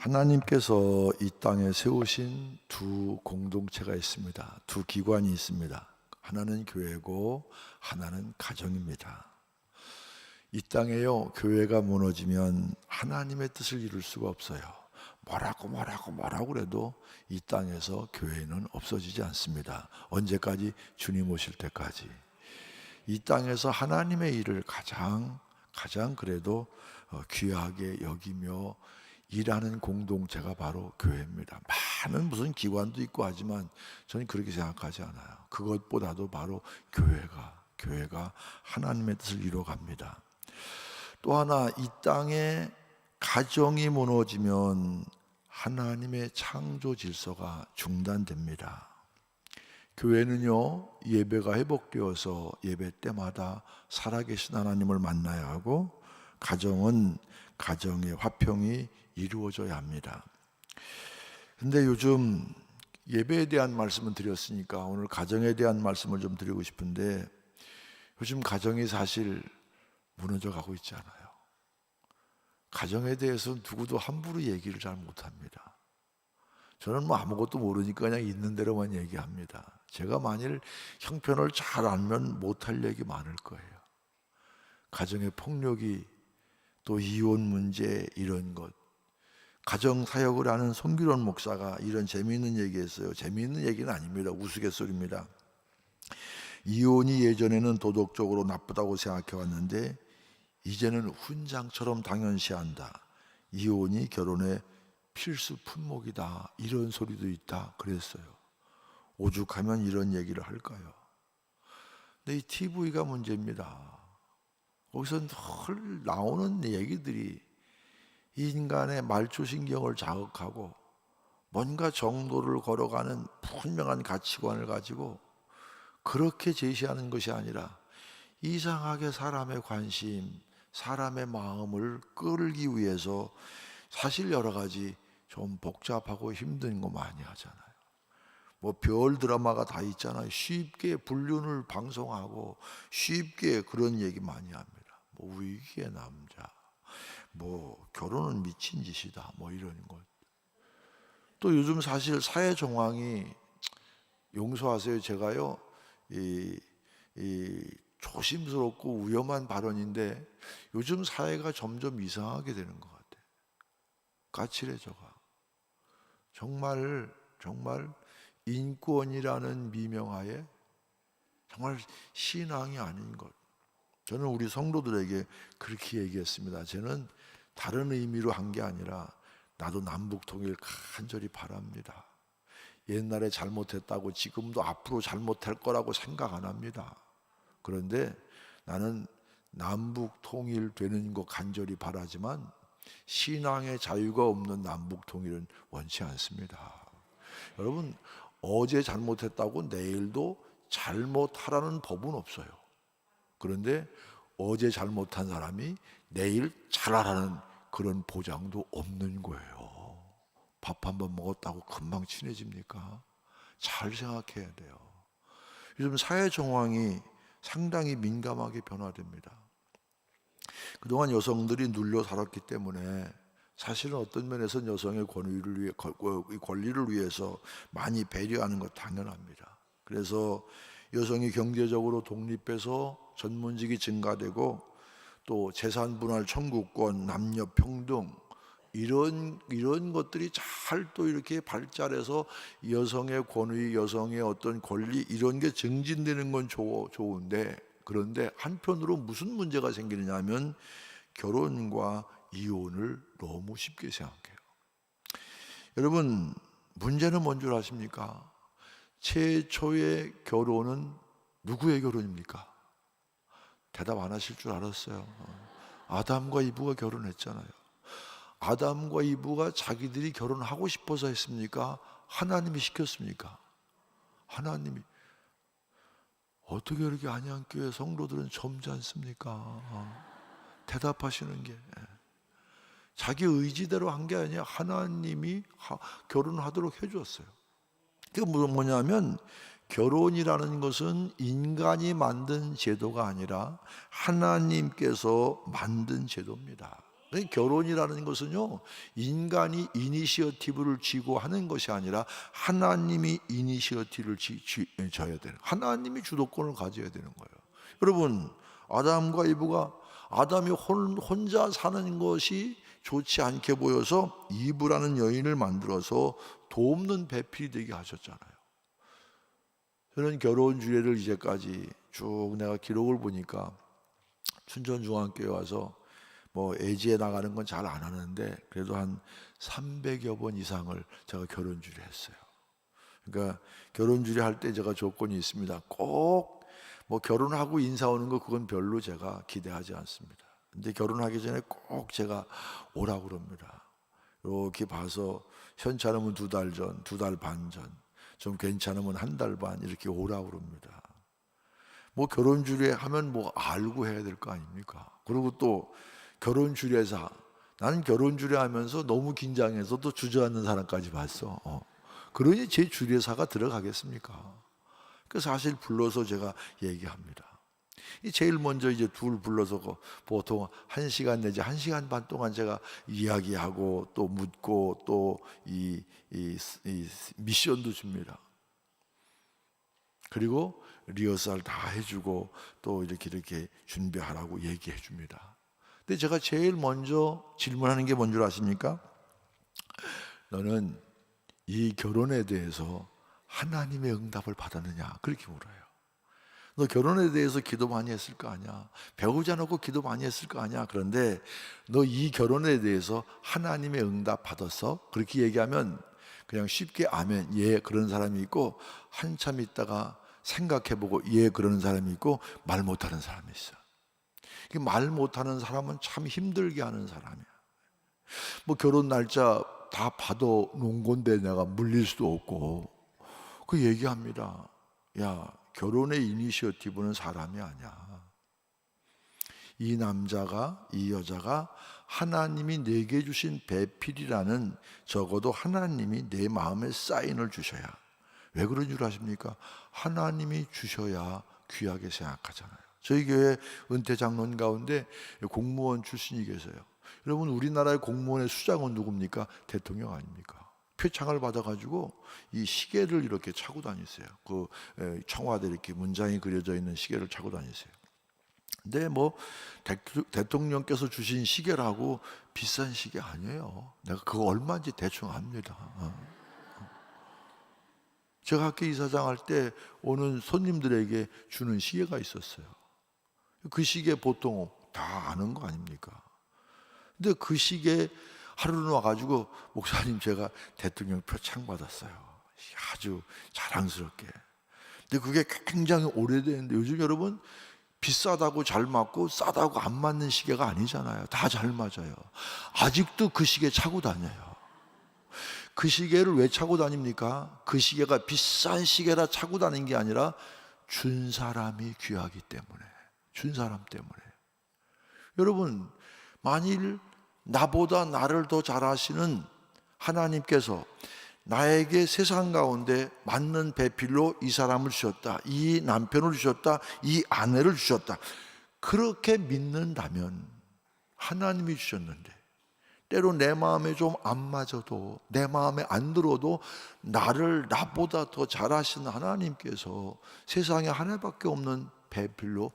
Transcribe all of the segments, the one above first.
하나님께서 이 땅에 세우신 두 공동체가 있습니다. 두 기관이 있습니다. 하나는 교회고 하나는 가정입니다. 이 땅에요, 교회가 무너지면 하나님의 뜻을 이룰 수가 없어요. 뭐라고 그래도 이 땅에서 교회는 없어지지 않습니다. 언제까지? 주님 오실 때까지. 이 땅에서 하나님의 일을 가장 그래도 귀하게 여기며 일하는 공동체가 바로 교회입니다. 많은 무슨 기관도 있고 하지만 저는 그렇게 생각하지 않아요. 그것보다도 바로 교회가 하나님의 뜻을 이뤄갑니다. 또 하나, 이 땅에 가정이 무너지면 하나님의 창조 질서가 중단됩니다. 교회는요, 예배가 회복되어서 예배 때마다 살아계신 하나님을 만나야 하고, 가정은 가정의 화평이 이루어져야 합니다. 근데 요즘 예배에 대한 말씀을 드렸으니까 오늘 가정에 대한 말씀을 좀 드리고 싶은데, 요즘 가정이 사실 무너져 가고 있지 않아요. 가정에 대해서 누구도 함부로 얘기를 잘 못합니다. 저는 아무것도 모르니까 그냥 있는 대로만 얘기합니다. 제가 만일 형편을 잘 알면 못할 얘기 많을 거예요. 가정의 폭력이, 또 이혼 문제, 이런 것. 가정 사역을 하는 송기론 목사가 이런 재미있는 얘기했어요. 재미있는 얘기는 아닙니다. 우스갯소리입니다. 이혼이 예전에는 도덕적으로 나쁘다고 생각해 왔는데 이제는 훈장처럼 당연시한다. 이혼이 결혼의 필수 품목이다. 이런 소리도 있다. 그랬어요. 오죽하면 이런 얘기를 할까요? 근데 이 TV가 문제입니다. 거기서 늘 나오는 얘기들이 인간의 말초신경을 자극하고 뭔가 정도를 걸어가는 분명한 가치관을 가지고 그렇게 제시하는 것이 아니라 이상하게 사람의 관심, 사람의 마음을 끌기 위해서 사실 여러 가지 좀 복잡하고 힘든 거 많이 하잖아요. 별 드라마가 다 있잖아요. 쉽게 불륜을 방송하고 쉽게 그런 얘기 많이 합니다. 위기의 남자, 결혼은 미친 짓이다, 이런 것. 또 요즘 사실 사회 정황이, 용서하세요, 제가요, 이 조심스럽고 위험한 발언인데 요즘 사회가 점점 이상하게 되는 것 같아요. 까칠해져가. 정말 인권이라는 미명하에 정말 신앙이 아닌 것. 저는 우리 성도들에게 그렇게 얘기했습니다. 저는 다른 의미로 한 게 아니라 나도 남북 통일 간절히 바랍니다. 옛날에 잘못했다고 지금도 앞으로 잘못할 거라고 생각 안 합니다. 그런데 나는 남북 통일되는 거 간절히 바라지만 신앙의 자유가 없는 남북 통일은 원치 않습니다. 여러분, 어제 잘못했다고 내일도 잘못하라는 법은 없어요. 그런데 어제 잘못한 사람이 내일 잘하라는 그런 보장도 없는 거예요. 밥 한 번 먹었다고 금방 친해집니까? 잘 생각해야 돼요. 요즘 사회 정황이 상당히 민감하게 변화됩니다. 그동안 여성들이 눌려 살았기 때문에 사실은 어떤 면에서는 여성의 권리를 위해서 많이 배려하는 것 당연합니다. 그래서 여성이 경제적으로 독립해서 전문직이 증가되고 또 재산 분할 청구권, 남녀 평등 이런 것들이 잘 또 이렇게 발달해서 여성의 권위, 여성의 어떤 권리 이런 게 증진되는 건 좋은데, 그런데 한편으로 무슨 문제가 생기느냐 하면 결혼과 이혼을 너무 쉽게 생각해요. 여러분, 문제는 뭔 줄 아십니까? 최초의 결혼은 누구의 결혼입니까? 대답 안 하실 줄 알았어요. 아담과 이브가 결혼했잖아요. 아담과 이브가 자기들이 결혼하고 싶어서 했습니까? 하나님이 시켰습니까? 하나님이. 어떻게 이렇게 안양교회 성도들은 점잖습니까? 대답하시는 게 자기 의지대로 한 게 아니라 하나님이 결혼하도록 해주었어요. 그게 뭐냐면 결혼이라는 것은 인간이 만든 제도가 아니라 하나님께서 만든 제도입니다. 결혼이라는 것은요, 인간이 이니시어티브를 쥐고 하는 것이 아니라 하나님이 이니시어티브를 져야 되는, 하나님이 주도권을 가져야 되는 거예요. 여러분, 아담과 이브가, 아담이 혼자 사는 것이 좋지 않게 보여서 이브라는 여인을 만들어서 돕는 배필이 되게 하셨잖아요. 저는 결혼 주례를 이제까지 쭉 내가 기록을 보니까 춘천중앙교회 와서 뭐 애지에 나가는 건 잘 안 하는데 그래도 한 300여 번 이상을 제가 결혼 주례했어요. 그러니까 결혼 주례할 때 제가 조건이 있습니다. 꼭 뭐 결혼하고 인사 오는 거 그건 별로 제가 기대하지 않습니다. 근데 결혼하기 전에 꼭 제가 오라고 그럽니다. 이렇게 봐서 현찮으면 2달 전, 2달 반 전, 좀 괜찮으면 1달 반 이렇게 오라고 그럽니다. 뭐 결혼 주례 하면 뭐 알고 해야 될 거 아닙니까? 그리고 또 결혼 주례사, 나는 결혼 주례하면서 너무 긴장해서 또 주저앉는 사람까지 봤어. 그러니 제 주례사가 들어가겠습니까? 그 사실 불러서 제가 얘기합니다. 제일 먼저 이제 둘 불러서 보통 1시간 내지 1시간 반 동안 제가 이야기하고 또 묻고 또 이 미션도 줍니다. 그리고 리허설 다 해주고 또 이렇게 준비하라고 얘기해 줍니다. 근데 제가 제일 먼저 질문하는 게 뭔 줄 아십니까? 너는 이 결혼에 대해서 하나님의 응답을 받았느냐? 그렇게 물어요. 너 결혼에 대해서 기도 많이 했을 거 아니야? 배우자 놓고 기도 많이 했을 거 아니야? 그런데 너 이 결혼에 대해서 하나님의 응답 받았어? 그렇게 얘기하면 그냥 쉽게 아멘, 예, 그런 사람이 있고 한참 있다가 생각해보고 예, 그러는 사람이 있고 말 못하는 사람이 있어. 말 못하는 사람은 참 힘들게 하는 사람이야. 뭐 결혼 날짜 다 받아 놓은 건데 내가 물릴 수도 없고 그 얘기합니다. 야, 결혼의 이니시어티브는 사람이 아니야. 이 남자가, 이 여자가 하나님이 내게 주신 배필이라는, 적어도 하나님이 내 마음에 사인을 주셔야. 왜 그런 줄 아십니까? 하나님이 주셔야 귀하게 생각하잖아요. 저희 교회 은퇴 장로님 가운데 공무원 출신이 계세요. 여러분, 우리나라의 공무원의 수장은 누굽니까? 대통령 아닙니까? 표창을 받아가지고 이 시계를 이렇게 차고 다니세요. 그 청와대 이렇게 문장이 그려져 있는 시계를 차고 다니세요. 근데 뭐 대통령께서 주신 시계라고 비싼 시계 아니에요. 내가 그거 얼마인지 대충 압니다. 제가 학교 이사장 할 때 오는 손님들에게 주는 시계가 있었어요. 그 시계 보통 다 아는 거 아닙니까? 근데 그 시계 하루는 와가지고 목사님 제가 대통령 표창 받았어요. 아주 자랑스럽게. 근데 그게 굉장히 오래됐는데 요즘 여러분 비싸다고 잘 맞고 싸다고 안 맞는 시계가 아니잖아요. 다 잘 맞아요. 아직도 그 시계 차고 다녀요. 그 시계를 왜 차고 다닙니까? 그 시계가 비싼 시계라 차고 다니는 게 아니라 준 사람이 귀하기 때문에, 준 사람 때문에. 여러분, 만일 나보다 나를 더 잘 아시는 하나님께서 나에게 세상 가운데 맞는 배필로 이 사람을 주셨다, 이 남편을 주셨다, 이 아내를 주셨다, 그렇게 믿는다면, 하나님이 주셨는데 때로 내 마음에 좀 안 맞아도, 내 마음에 안 들어도 나를 나보다 더 잘 아시는 하나님께서 세상에 하나밖에 없는 배필로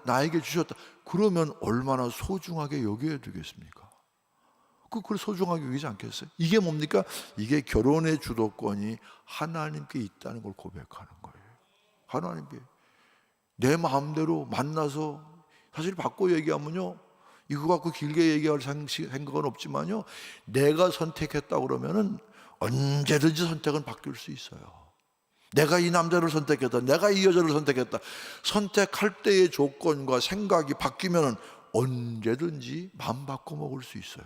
나에게 주셨다, 그러면 얼마나 소중하게 여겨야 되겠습니까? 그걸 소중하게 여기지 않겠어요? 이게 뭡니까? 이게 결혼의 주도권이 하나님께 있다는 걸 고백하는 거예요. 하나님께. 내 마음대로 만나서, 사실 바꿔 얘기하면요, 이거 갖고 길게 얘기할 생각은 없지만요, 내가 선택했다 그러면은 언제든지 선택은 바뀔 수 있어요. 내가 이 남자를 선택했다, 내가 이 여자를 선택했다, 선택할 때의 조건과 생각이 바뀌면은 언제든지 마음 바꿔 먹을 수 있어요.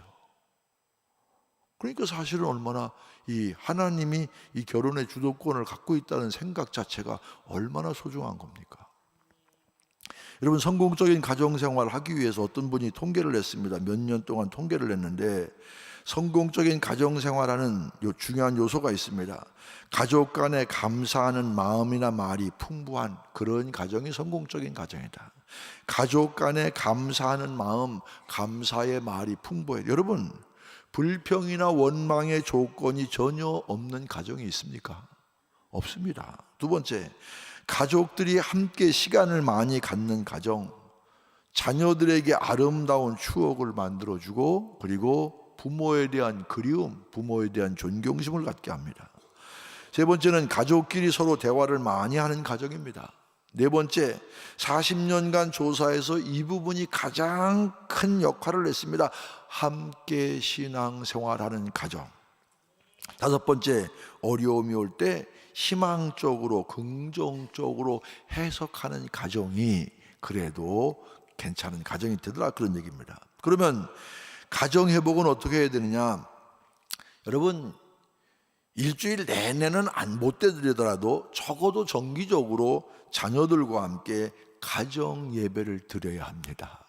그러니까 사실은 얼마나 이 하나님이 이 결혼의 주도권을 갖고 있다는 생각 자체가 얼마나 소중한 겁니까? 여러분, 성공적인 가정생활을 하기 위해서 어떤 분이 통계를 냈습니다. 몇 년 동안 통계를 냈는데 성공적인 가정생활하는 중요한 요소가 있습니다. 가족 간에 감사하는 마음이나 말이 풍부한 그런 가정이 성공적인 가정이다. 가족 간에 감사하는 마음, 감사의 말이 풍부해요. 여러분, 불평이나 원망의 조건이 전혀 없는 가정이 있습니까? 없습니다. 두 번째, 가족들이 함께 시간을 많이 갖는 가정, 자녀들에게 아름다운 추억을 만들어주고, 그리고 부모에 대한 그리움, 부모에 대한 존경심을 갖게 합니다. 세 번째는 가족끼리 서로 대화를 많이 하는 가정입니다. 네 번째, 40년간 조사에서 이 부분이 가장 큰 역할을 했습니다. 함께 신앙생활하는 가정. 다섯 번째, 어려움이 올 때 희망적으로 긍정적으로 해석하는 가정이 그래도 괜찮은 가정이 되더라, 그런 얘기입니다. 그러면 가정 회복은 어떻게 해야 되느냐? 여러분, 일주일 내내는 못 되더라도 적어도 정기적으로 자녀들과 함께 가정 예배를 드려야 합니다.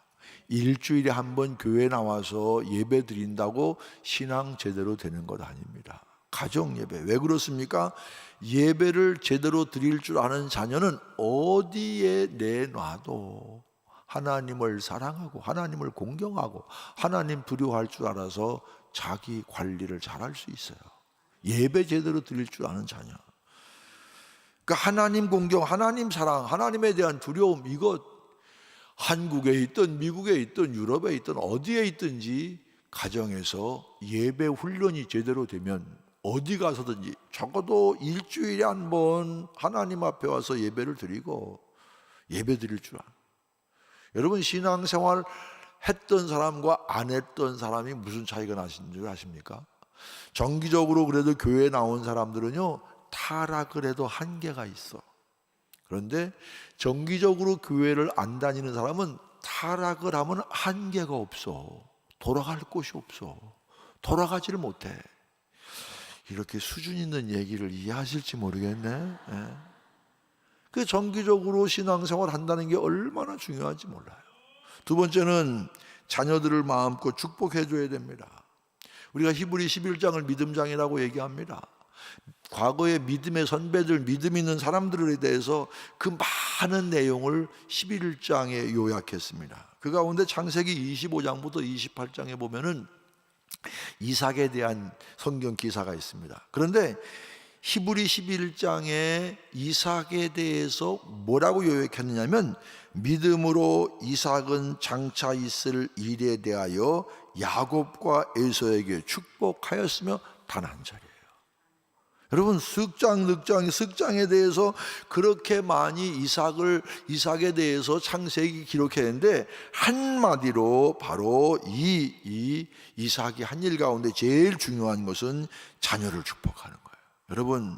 일주일에 한 번 교회 나와서 예배 드린다고 신앙 제대로 되는 것 아닙니다. 가정 예배. 왜 그렇습니까? 예배를 제대로 드릴 줄 아는 자녀는 어디에 내놔도 하나님을 사랑하고 하나님을 공경하고 하나님 두려워할 줄 알아서 자기 관리를 잘할 수 있어요. 예배 제대로 드릴 줄 아는 자녀. 그러니까 하나님 공경, 하나님 사랑, 하나님에 대한 두려움, 이것 한국에 있든 미국에 있든 유럽에 있든 어디에 있든지 가정에서 예배 훈련이 제대로 되면 어디 가서든지 적어도 일주일에 한 번 하나님 앞에 와서 예배를 드리고 예배 드릴 줄 아는. 여러분, 신앙생활 했던 사람과 안 했던 사람이 무슨 차이가 나신 줄 아십니까? 정기적으로 그래도 교회에 나온 사람들은요, 타락을 해도 한계가 있어. 그런데 정기적으로 교회를 안 다니는 사람은 타락을 하면 한계가 없어. 돌아갈 곳이 없어. 돌아가지를 못해. 이렇게 수준 있는 얘기를 이해하실지 모르겠네. 예. 그 정기적으로 신앙생활 한다는 게 얼마나 중요한지 몰라요. 두 번째는 자녀들을 마음껏 축복해 줘야 됩니다. 우리가 히브리 11장을 믿음장이라고 얘기합니다. 과거의 믿음의 선배들, 믿음 있는 사람들에 대해서 그 많은 내용을 11장에 요약했습니다. 그 가운데 창세기 25장부터 28장에 보면은 이삭에 대한 성경 기사가 있습니다. 그런데 히브리 11장에 이삭에 대해서 뭐라고 요약했느냐면, 믿음으로 이삭은 장차 있을 일에 대하여 야곱과 에서에게 축복하였으며 단 한 자리예요. 여러분, 득장에 대해서 그렇게 많이 이삭에 대해서 창세기 기록했는데, 한마디로 바로 이 이삭이 한 일 가운데 제일 중요한 것은 자녀를 축복하는 거예요. 여러분,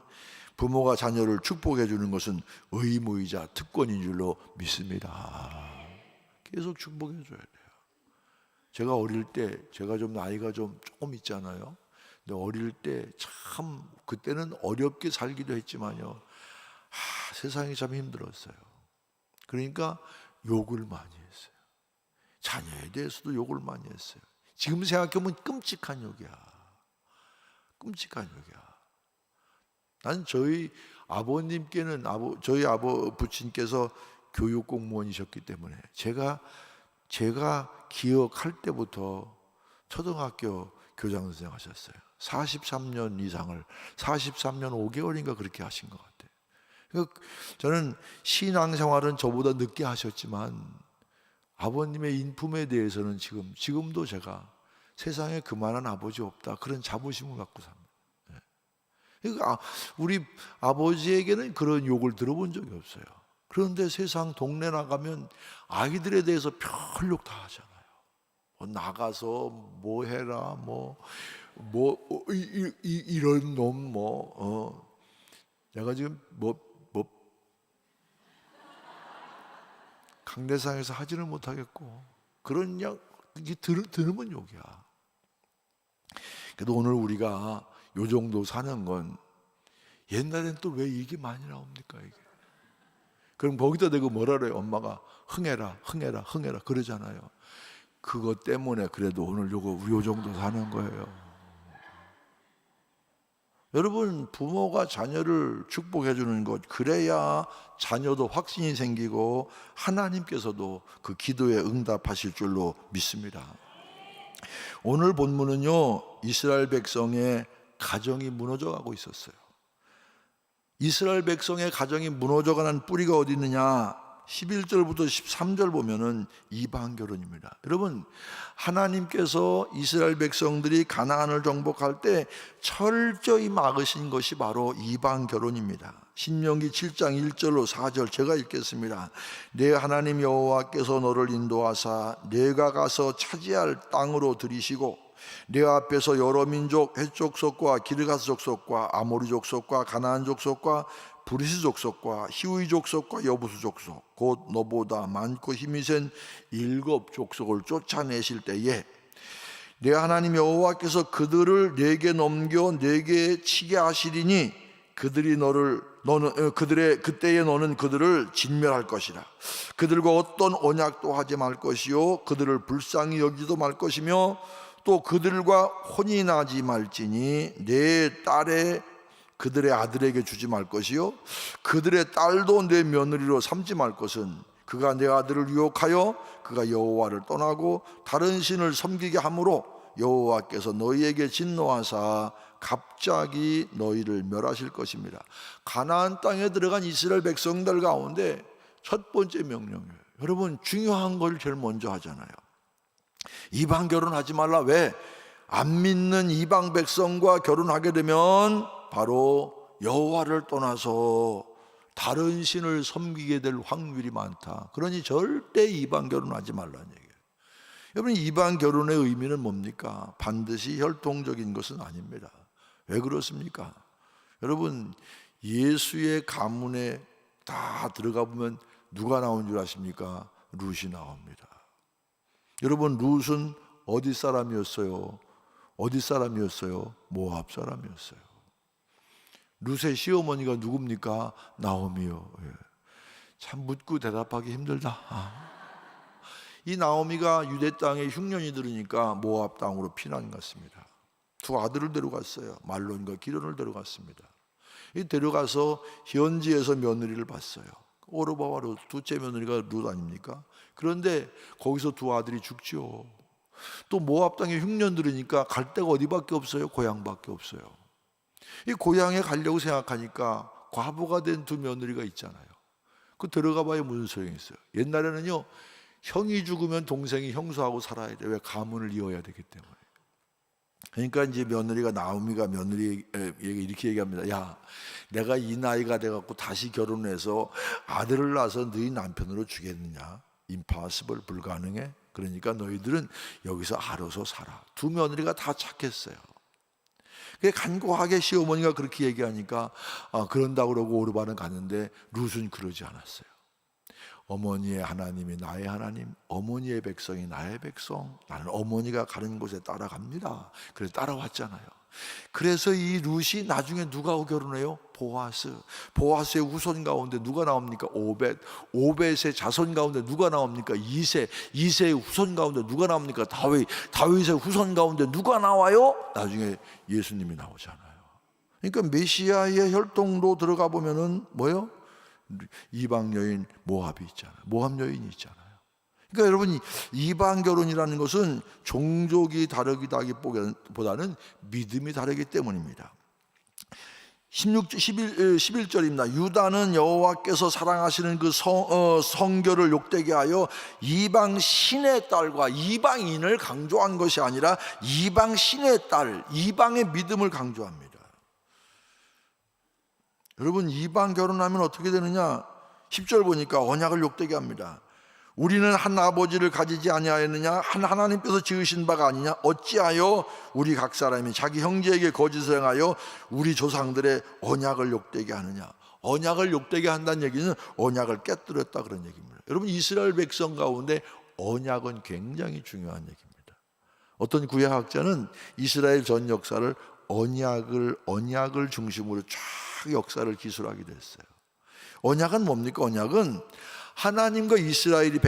부모가 자녀를 축복해 주는 것은 의무이자 특권인 줄로 믿습니다. 계속 축복해 줘야 돼요. 제가 어릴 때, 제가 좀 나이가 조금 있잖아요. 근데 어릴 때 참, 그때는 어렵게 살기도 했지만요, 세상이 참 힘들었어요. 그러니까 욕을 많이 했어요. 자녀에 대해서도 욕을 많이 했어요. 지금 생각해보면 끔찍한 욕이야. 끔찍한 욕이야. 난 저희 아버님께는 저희 부친께서 교육 공무원이셨기 때문에 제가 기억할 때부터 초등학교 교장 선생 하셨어요. 43년 이상을 43년 5개월인가 그렇게 하신 것 같아요. 그러니까 저는 신앙생활은 저보다 늦게 하셨지만 아버님의 인품에 대해서는 지금도 제가 세상에 그만한 아버지 없다, 그런 자부심을 갖고 삽니다. 그러니까 우리 아버지에게는 그런 욕을 들어본 적이 없어요. 그런데 세상 동네 나가면 아이들에 대해서 별욕 다 하잖아요. 나가서 뭐 해라, 이런 놈, 내가 지금 강대상에서 하지를 못하겠고, 그런 이게 들으면 욕이야. 그래도 오늘 우리가 요 정도 사는 건, 옛날엔 또 왜 이게 많이 나옵니까, 이게? 그럼 거기다 대고 뭐라 그래요? 엄마가 흥해라 그러잖아요. 그것 때문에 그래도 오늘 요 정도 사는 거예요. 여러분, 부모가 자녀를 축복해 주는 것, 그래야 자녀도 확신이 생기고 하나님께서도 그 기도에 응답하실 줄로 믿습니다. 오늘 본문은요, 이스라엘 백성의 가정이 무너져 가고 있었어요. 이스라엘 백성의 가정이 무너져 가는 뿌리가 어디 있느냐? 11절부터 13절 보면은 이방 결혼입니다. 여러분, 하나님께서 이스라엘 백성들이 가나안을 정복할 때 철저히 막으신 것이 바로 이방 결혼입니다. 신명기 7장 1절로 4절 제가 읽겠습니다. 내 하나님 여호와께서 너를 인도하사 내가 가서 차지할 땅으로 들이시고 내 앞에서 여러 민족, 헷 족속과 기르가스 족속과 아모리 족속과 가나안 족속과 브리스 족속과 히위 족속과 여부수 족속, 곧 너보다 많고 힘이 센 7 족속을 쫓아내실 때에 내 하나님 여호와께서 그들을 내게 넘겨 내게 치게 하시리니 그때에 너는 그들을 진멸할 것이라. 그들과 어떤 언약도 하지 말 것이요 그들을 불쌍히 여기지도 말 것이며 또 그들과 혼이 나지 말지니 내 딸의 그들의 아들에게 주지 말 것이요 그들의 딸도 내 며느리로 삼지 말 것은 그가 내 아들을 유혹하여 그가 여호와를 떠나고 다른 신을 섬기게 함으로 여호와께서 너희에게 진노하사 갑자기 너희를 멸하실 것입니다. 가나안 땅에 들어간 이스라엘 백성들 가운데 첫 번째 명령이에요. 여러분, 중요한 걸 제일 먼저 하잖아요. 이방 결혼하지 말라. 왜? 안 믿는 이방 백성과 결혼하게 되면 바로 여호와를 떠나서 다른 신을 섬기게 될 확률이 많다. 그러니 절대 이방 결혼하지 말라는 얘기예요. 여러분, 이방 결혼의 의미는 뭡니까? 반드시 혈통적인 것은 아닙니다. 왜 그렇습니까? 여러분, 예수의 가문에 다 들어가 보면 누가 나온 줄 아십니까? 룻이 나옵니다. 여러분, 룻은 어디 사람이었어요? 어디 사람이었어요? 모압 사람이었어요. 룻의 시어머니가 누굽니까? 나오미요. 참 묻고 대답하기 힘들다. 이 나오미가 유대 땅에 흉년이 들으니까 모압 땅으로 피난 갔습니다. 2 아들을 데려갔어요. 말론과 기론을 데려갔습니다. 이 데려가서 현지에서 며느리를 봤어요. 오르바와 룻, 둘째 며느리가 룻 아닙니까? 그런데 거기서 2 아들이 죽죠. 또 모압 땅에 흉년 들으니까 갈 데가 어디밖에 없어요? 고향밖에 없어요. 이 고향에 가려고 생각하니까 과부가 된 2 며느리가 있잖아요. 그 들어가 봐야 무슨 소용이 있어요? 옛날에는요, 형이 죽으면 동생이 형수하고 살아야 돼요. 왜? 가문을 이어야 되기 때문에. 그러니까 이제 며느리가 나오미가 며느리에게 이렇게 얘기합니다. 야, 내가 이 나이가 돼갖고 다시 결혼해서 아들을 낳아서 너희 남편으로 주겠느냐? 임파서블, 불가능해. 그러니까 너희들은 여기서 알아서 살아. 2 며느리가 다 착했어요. 간곡하게 시어머니가 그렇게 얘기하니까 그런다고 그러고 오르바는 갔는데 룻은 그러지 않았어요. 어머니의 하나님이 나의 하나님, 어머니의 백성이 나의 백성. 나는 어머니가 가는 곳에 따라갑니다. 그래서 따라왔잖아요. 그래서 이 룻이 나중에 누가하고 결혼해요? 보아스. 보아스의 후손 가운데 누가 나옵니까? 오벳. 오벳의 자손 가운데 누가 나옵니까? 이세. 이세의 후손 가운데 누가 나옵니까? 다윗. 다윗의 후손 가운데 누가 나와요? 나중에 예수님이 나오잖아요. 그러니까 메시아의 혈통으로 들어가 보면은 뭐예요? 이방 여인 모압이 있잖아요. 모압 여인이 있잖아요. 그러니까 여러분, 이방 결혼이라는 것은 종족이 다르기보다는 믿음이 다르기 때문입니다. 11절입니다. 유다는 여호와께서 사랑하시는 그 성결을 욕되게 하여 이방 신의 딸과 이방인을 강조한 것이 아니라 이방 신의 딸, 이방의 믿음을 강조합니다. 여러분, 이방 결혼하면 어떻게 되느냐? 10절 보니까 언약을 욕되게 합니다. 우리는 한 아버지를 가지지 아니하였느냐? 한 하나님께서 지으신 바가 아니냐? 어찌하여 우리 각 사람이 자기 형제에게 거짓을 행하여 우리 조상들의 언약을 욕되게 하느냐? 언약을 욕되게 한다는 얘기는 언약을 깨뜨렸다 그런 얘기입니다. 여러분, 이스라엘 백성 가운데 언약은 굉장히 중요한 얘기입니다. 어떤 구약학자는 이스라엘 전 역사를 언약을 중심으로 쫙 역사를 기술하기도 했어요. 언약은 뭡니까? 언약은 하나님과 이스라엘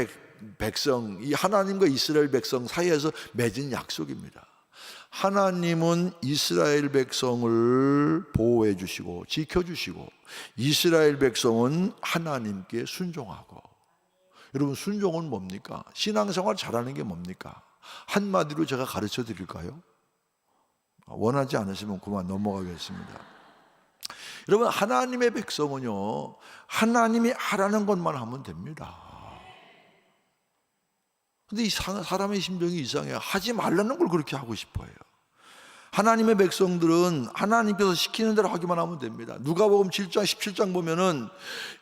백성 사이에서 맺은 약속입니다. 하나님은 이스라엘 백성을 보호해 주시고 지켜주시고, 이스라엘 백성은 하나님께 순종하고. 여러분, 순종은 뭡니까? 신앙생활 잘하는 게 뭡니까? 한마디로 제가 가르쳐 드릴까요? 원하지 않으시면 그만 넘어가겠습니다. 여러분, 하나님의 백성은요, 하나님이 하라는 것만 하면 됩니다. 근데 이 사람의 심정이 이상해요. 하지 말라는 걸 그렇게 하고 싶어요. 하나님의 백성들은 하나님께서 시키는 대로 하기만 하면 됩니다. 누가복음 7장 17장 보면은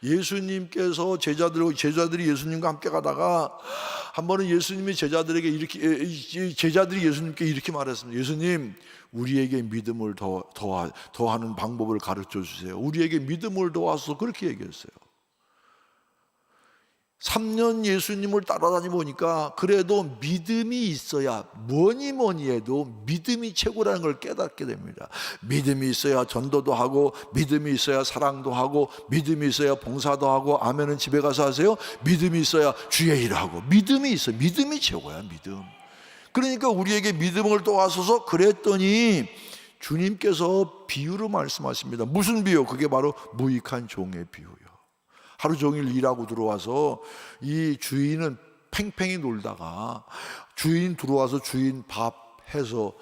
예수님께서 제자들이 예수님과 함께 가다가 한 번은 예수님이 제자들이 예수님께 이렇게 말했습니다. 예수님, 우리에게 믿음을 더하는 방법을 가르쳐 주세요. 우리에게 믿음을 더하소서. 그렇게 얘기했어요. 3년 예수님을 따라다니 보니까 그래도 믿음이 있어야, 뭐니 해도 믿음이 최고라는 걸 깨닫게 됩니다. 믿음이 있어야 전도도 하고, 믿음이 있어야 사랑도 하고, 믿음이 있어야 봉사도 하고, 아멘은 집에 가서 하세요. 믿음이 있어야 주의 일을 하고. 믿음이 있어요. 믿음이 최고야, 믿음. 그러니까 우리에게 믿음을 더하소서 그랬더니 주님께서 비유로 말씀하십니다. 무슨 비유? 그게 바로 무익한 종의 비유예요. 하루 종일 일하고 들어와서 이 주인은 팽팽히 놀다가 주인 들어와서 주인 밥 해서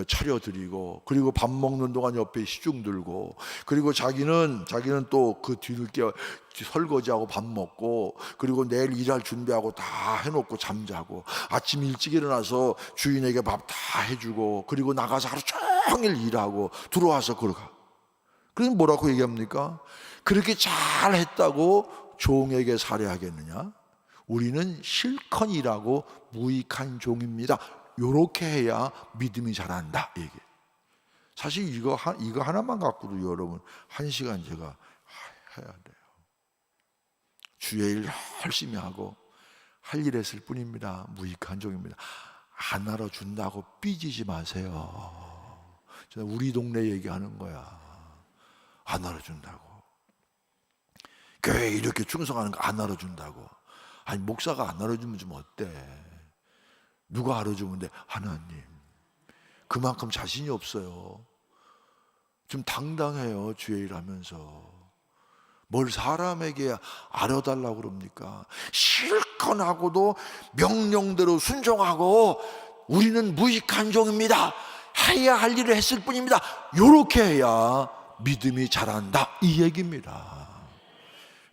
차려드리고, 그리고 밥 먹는 동안 옆에 시중 들고, 그리고 자기는 또 그 뒤늦게 설거지하고 밥 먹고, 그리고 내일 일할 준비하고 다 해놓고 잠자고, 아침 일찍 일어나서 주인에게 밥 다 해주고, 그리고 나가서 하루 종일 일하고 들어와서 그러가. 그래서 뭐라고 얘기합니까? 그렇게 잘했다고 종에게 살해하겠느냐? 우리는 실컷 일하고 무익한 종입니다. 요렇게 해야 믿음이 자란다, 얘기. 사실 이거 하나만 갖고도 여러분 1시간 제가 해야 돼요. 주의 일 열심히 하고 할 일 했을 뿐입니다. 무익한 종입니다. 안 알아준다고 삐지지 마세요. 우리 동네 얘기하는 거야. 안 알아준다고. 교회에 이렇게 충성하는 거 안 알아준다고. 아니, 목사가 안 알아주면 좀 어때? 누가 알아주면 돼? 하나님. 그만큼 자신이 없어요. 좀 당당해요, 주의 일 하면서. 뭘 사람에게 알아달라고 그럽니까? 실컷 하고도 명령대로 순종하고 우리는 무익한 종입니다. 해야 할 일을 했을 뿐입니다. 요렇게 해야 믿음이 자란다, 이 얘기입니다.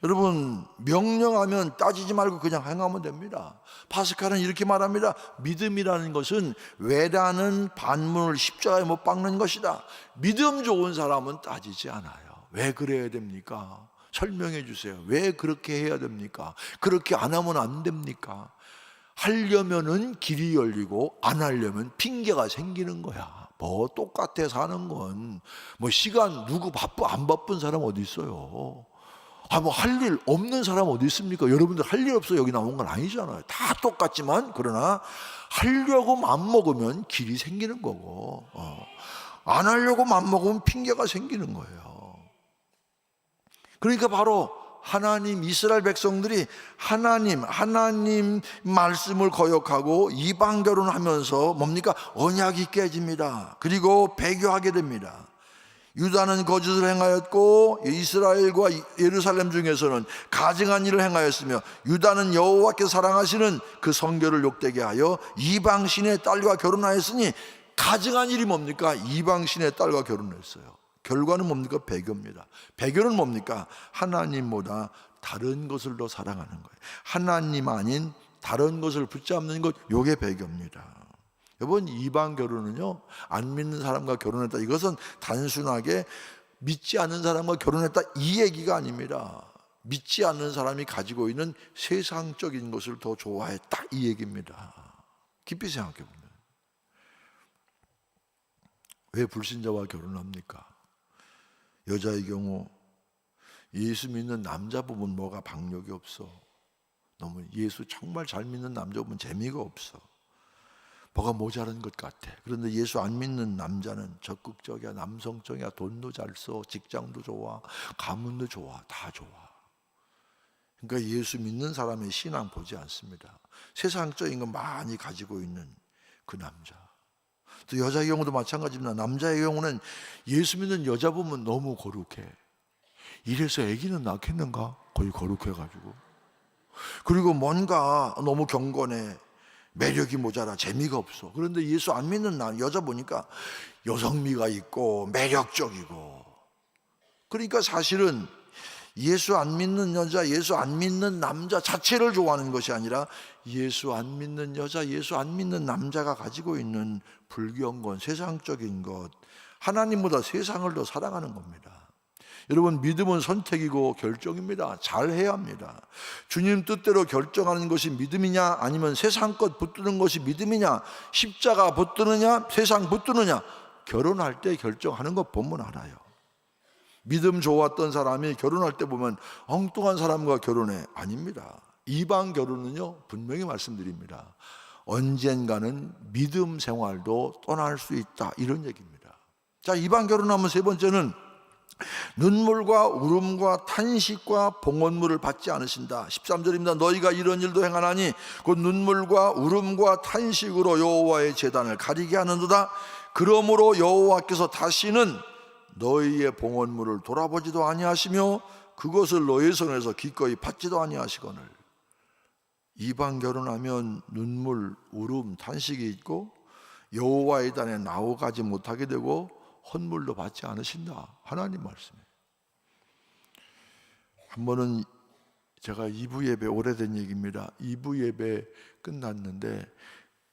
여러분, 명령하면 따지지 말고 그냥 행하면 됩니다. 파스칼은 이렇게 말합니다. 믿음이라는 것은 외라는 반문을 십자가에 못 박는 것이다. 믿음 좋은 사람은 따지지 않아요. 왜 그래야 됩니까? 설명해 주세요. 왜 그렇게 해야 됩니까? 그렇게 안 하면 안 됩니까? 하려면은 길이 열리고 안 하려면 핑계가 생기는 거야. 뭐 똑같아 사는 건. 뭐 시간 누구 안 바쁜 사람 어디 있어요? 뭐 할 일 없는 사람 어디 있습니까? 여러분들 할 일 없어 여기 나온 건 아니잖아요. 다 똑같지만, 그러나 하려고 맘먹으면 길이 생기는 거고, 안 하려고 맘먹으면 핑계가 생기는 거예요. 그러니까 바로 하나님, 이스라엘 백성들이 하나님 말씀을 거역하고 이방 결혼하면서 뭡니까? 언약이 깨집니다. 그리고 배교하게 됩니다. 유다는 거짓을 행하였고 이스라엘과 예루살렘 중에서는 가증한 일을 행하였으며, 유다는 여호와께서 사랑하시는 그 성결을 욕되게 하여 이방신의 딸과 결혼하였으니, 가증한 일이 뭡니까? 이방신의 딸과 결혼했어요. 결과는 뭡니까? 배교입니다. 배교는 뭡니까? 하나님보다 다른 것을 더 사랑하는 거예요. 하나님 아닌 다른 것을 붙잡는 것, 요게 배교입니다. 여러분, 이방 결혼은요, 안 믿는 사람과 결혼했다, 이것은 단순하게 믿지 않는 사람과 결혼했다 이 얘기가 아닙니다. 믿지 않는 사람이 가지고 있는 세상적인 것을 더 좋아했다, 이 얘기입니다. 깊이 생각해 보면. 왜 불신자와 결혼합니까? 여자의 경우 예수 믿는 남자 보면 뭐가 박력이 없어. 너무 예수 정말 잘 믿는 남자 보면 재미가 없어. 뭐가 모자란 것 같아. 그런데 예수 안 믿는 남자는 적극적이야, 남성적이야, 돈도 잘 써, 직장도 좋아, 가문도 좋아, 다 좋아. 그러니까 예수 믿는 사람의 신앙 보지 않습니다. 세상적인 거 많이 가지고 있는 그 남자. 또 여자의 경우도 마찬가지입니다. 남자의 경우는 예수 믿는 여자 보면 너무 거룩해. 이래서 아기는 낳겠는가? 거의 거룩해가지고. 그리고 뭔가 너무 경건해. 매력이 모자라. 재미가 없어. 그런데 예수 안 믿는 여자 보니까 여성미가 있고 매력적이고. 그러니까 사실은 예수 안 믿는 여자, 예수 안 믿는 남자 자체를 좋아하는 것이 아니라 예수 안 믿는 여자, 예수 안 믿는 남자가 가지고 있는 불경건, 세상적인 것, 하나님보다 세상을 더 사랑하는 겁니다. 여러분, 믿음은 선택이고 결정입니다. 잘해야 합니다. 주님 뜻대로 결정하는 것이 믿음이냐, 아니면 세상 것 붙드는 것이 믿음이냐, 십자가 붙드느냐, 세상 붙드느냐, 결혼할 때 결정하는 것 보면 알아요. 믿음 좋았던 사람이 결혼할 때 보면 엉뚱한 사람과 결혼해. 아닙니다. 이방 결혼은요, 분명히 말씀드립니다. 언젠가는 믿음 생활도 떠날 수 있다, 이런 얘기입니다. 자, 이방 결혼하면 세 번째는 눈물과 울음과 탄식과 봉헌물을 받지 않으신다. 13절입니다. 너희가 이런 일도 행하나니 곧 눈물과 울음과 탄식으로 여호와의 제단을 가리게 하는도다. 그러므로 여호와께서 다시는 너희의 봉헌물을 돌아보지도 아니하시며 그것을 너희 손에서 기꺼이 받지도 아니하시거늘. 이방 결혼하면 눈물, 울음, 탄식이 있고 여호와의 단에 나오가지 못하게 되고 헌물도 받지 않으신다. 하나님 말씀이에요. 한 번은 제가 2부 예배, 오래된 얘기입니다. 2부 예배 끝났는데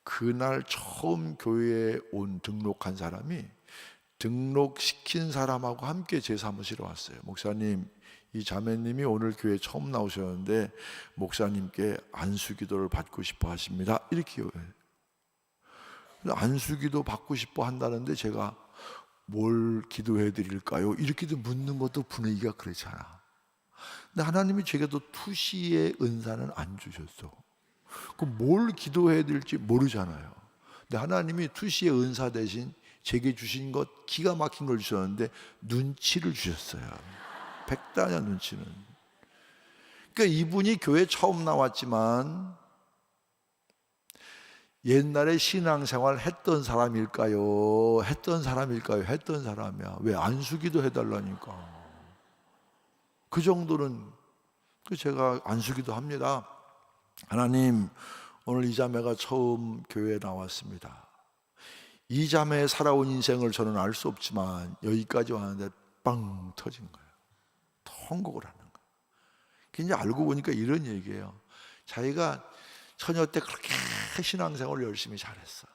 그날 처음 교회에 등록한 사람이 등록시킨 사람하고 함께 제 사무실에 왔어요. 목사님, 이 자매님이 오늘 교회 처음 나오셨는데 목사님께 안수기도를 받고 싶어 하십니다. 이렇게 안수기도 받고 싶어 한다는데 제가 뭘 기도해 드릴까요? 이렇게도 묻는 것도 분위기가 그렇잖아. 근데 하나님이 제게도 투시의 은사는 안 주셨어. 그럼 뭘 기도해야 될지 모르잖아요. 근데 하나님이 투시의 은사 대신 제게 주신 것 기가 막힌 걸 주셨는데 눈치를 주셨어요. 백단야 눈치는. 그러니까 이분이 교회 처음 나왔지만 옛날에 신앙생활 했던 사람일까요? 했던 사람일까요? 했던 사람이야. 왜 안수기도 해달라니까. 그 정도는. 제가 안수기도 합니다. 하나님, 오늘 이 자매가 처음 교회에 나왔습니다. 이 자매의 살아온 인생을 저는 알 수 없지만 여기까지 왔는데 빵 터진 거예요. 통곡을 하는 거예요. 이제 알고 보니까 이런 얘기예요. 자기가 처녀 때 그렇게 신앙생활을 열심히 잘했어.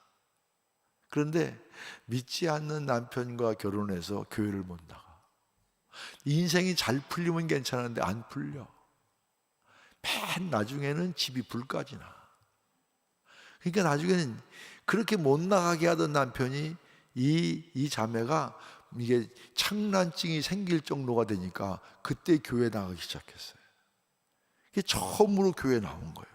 그런데 믿지 않는 남편과 결혼해서 교회를 못 나가. 인생이 잘 풀리면 괜찮은데 안 풀려. 맨 나중에는 집이 불까지 나. 그러니까 나중에는 그렇게 못 나가게 하던 남편이 이 자매가 이게 창란증이 생길 정도가 되니까 그때 교회 나가기 시작했어요. 그게 처음으로 교회 나온 거예요.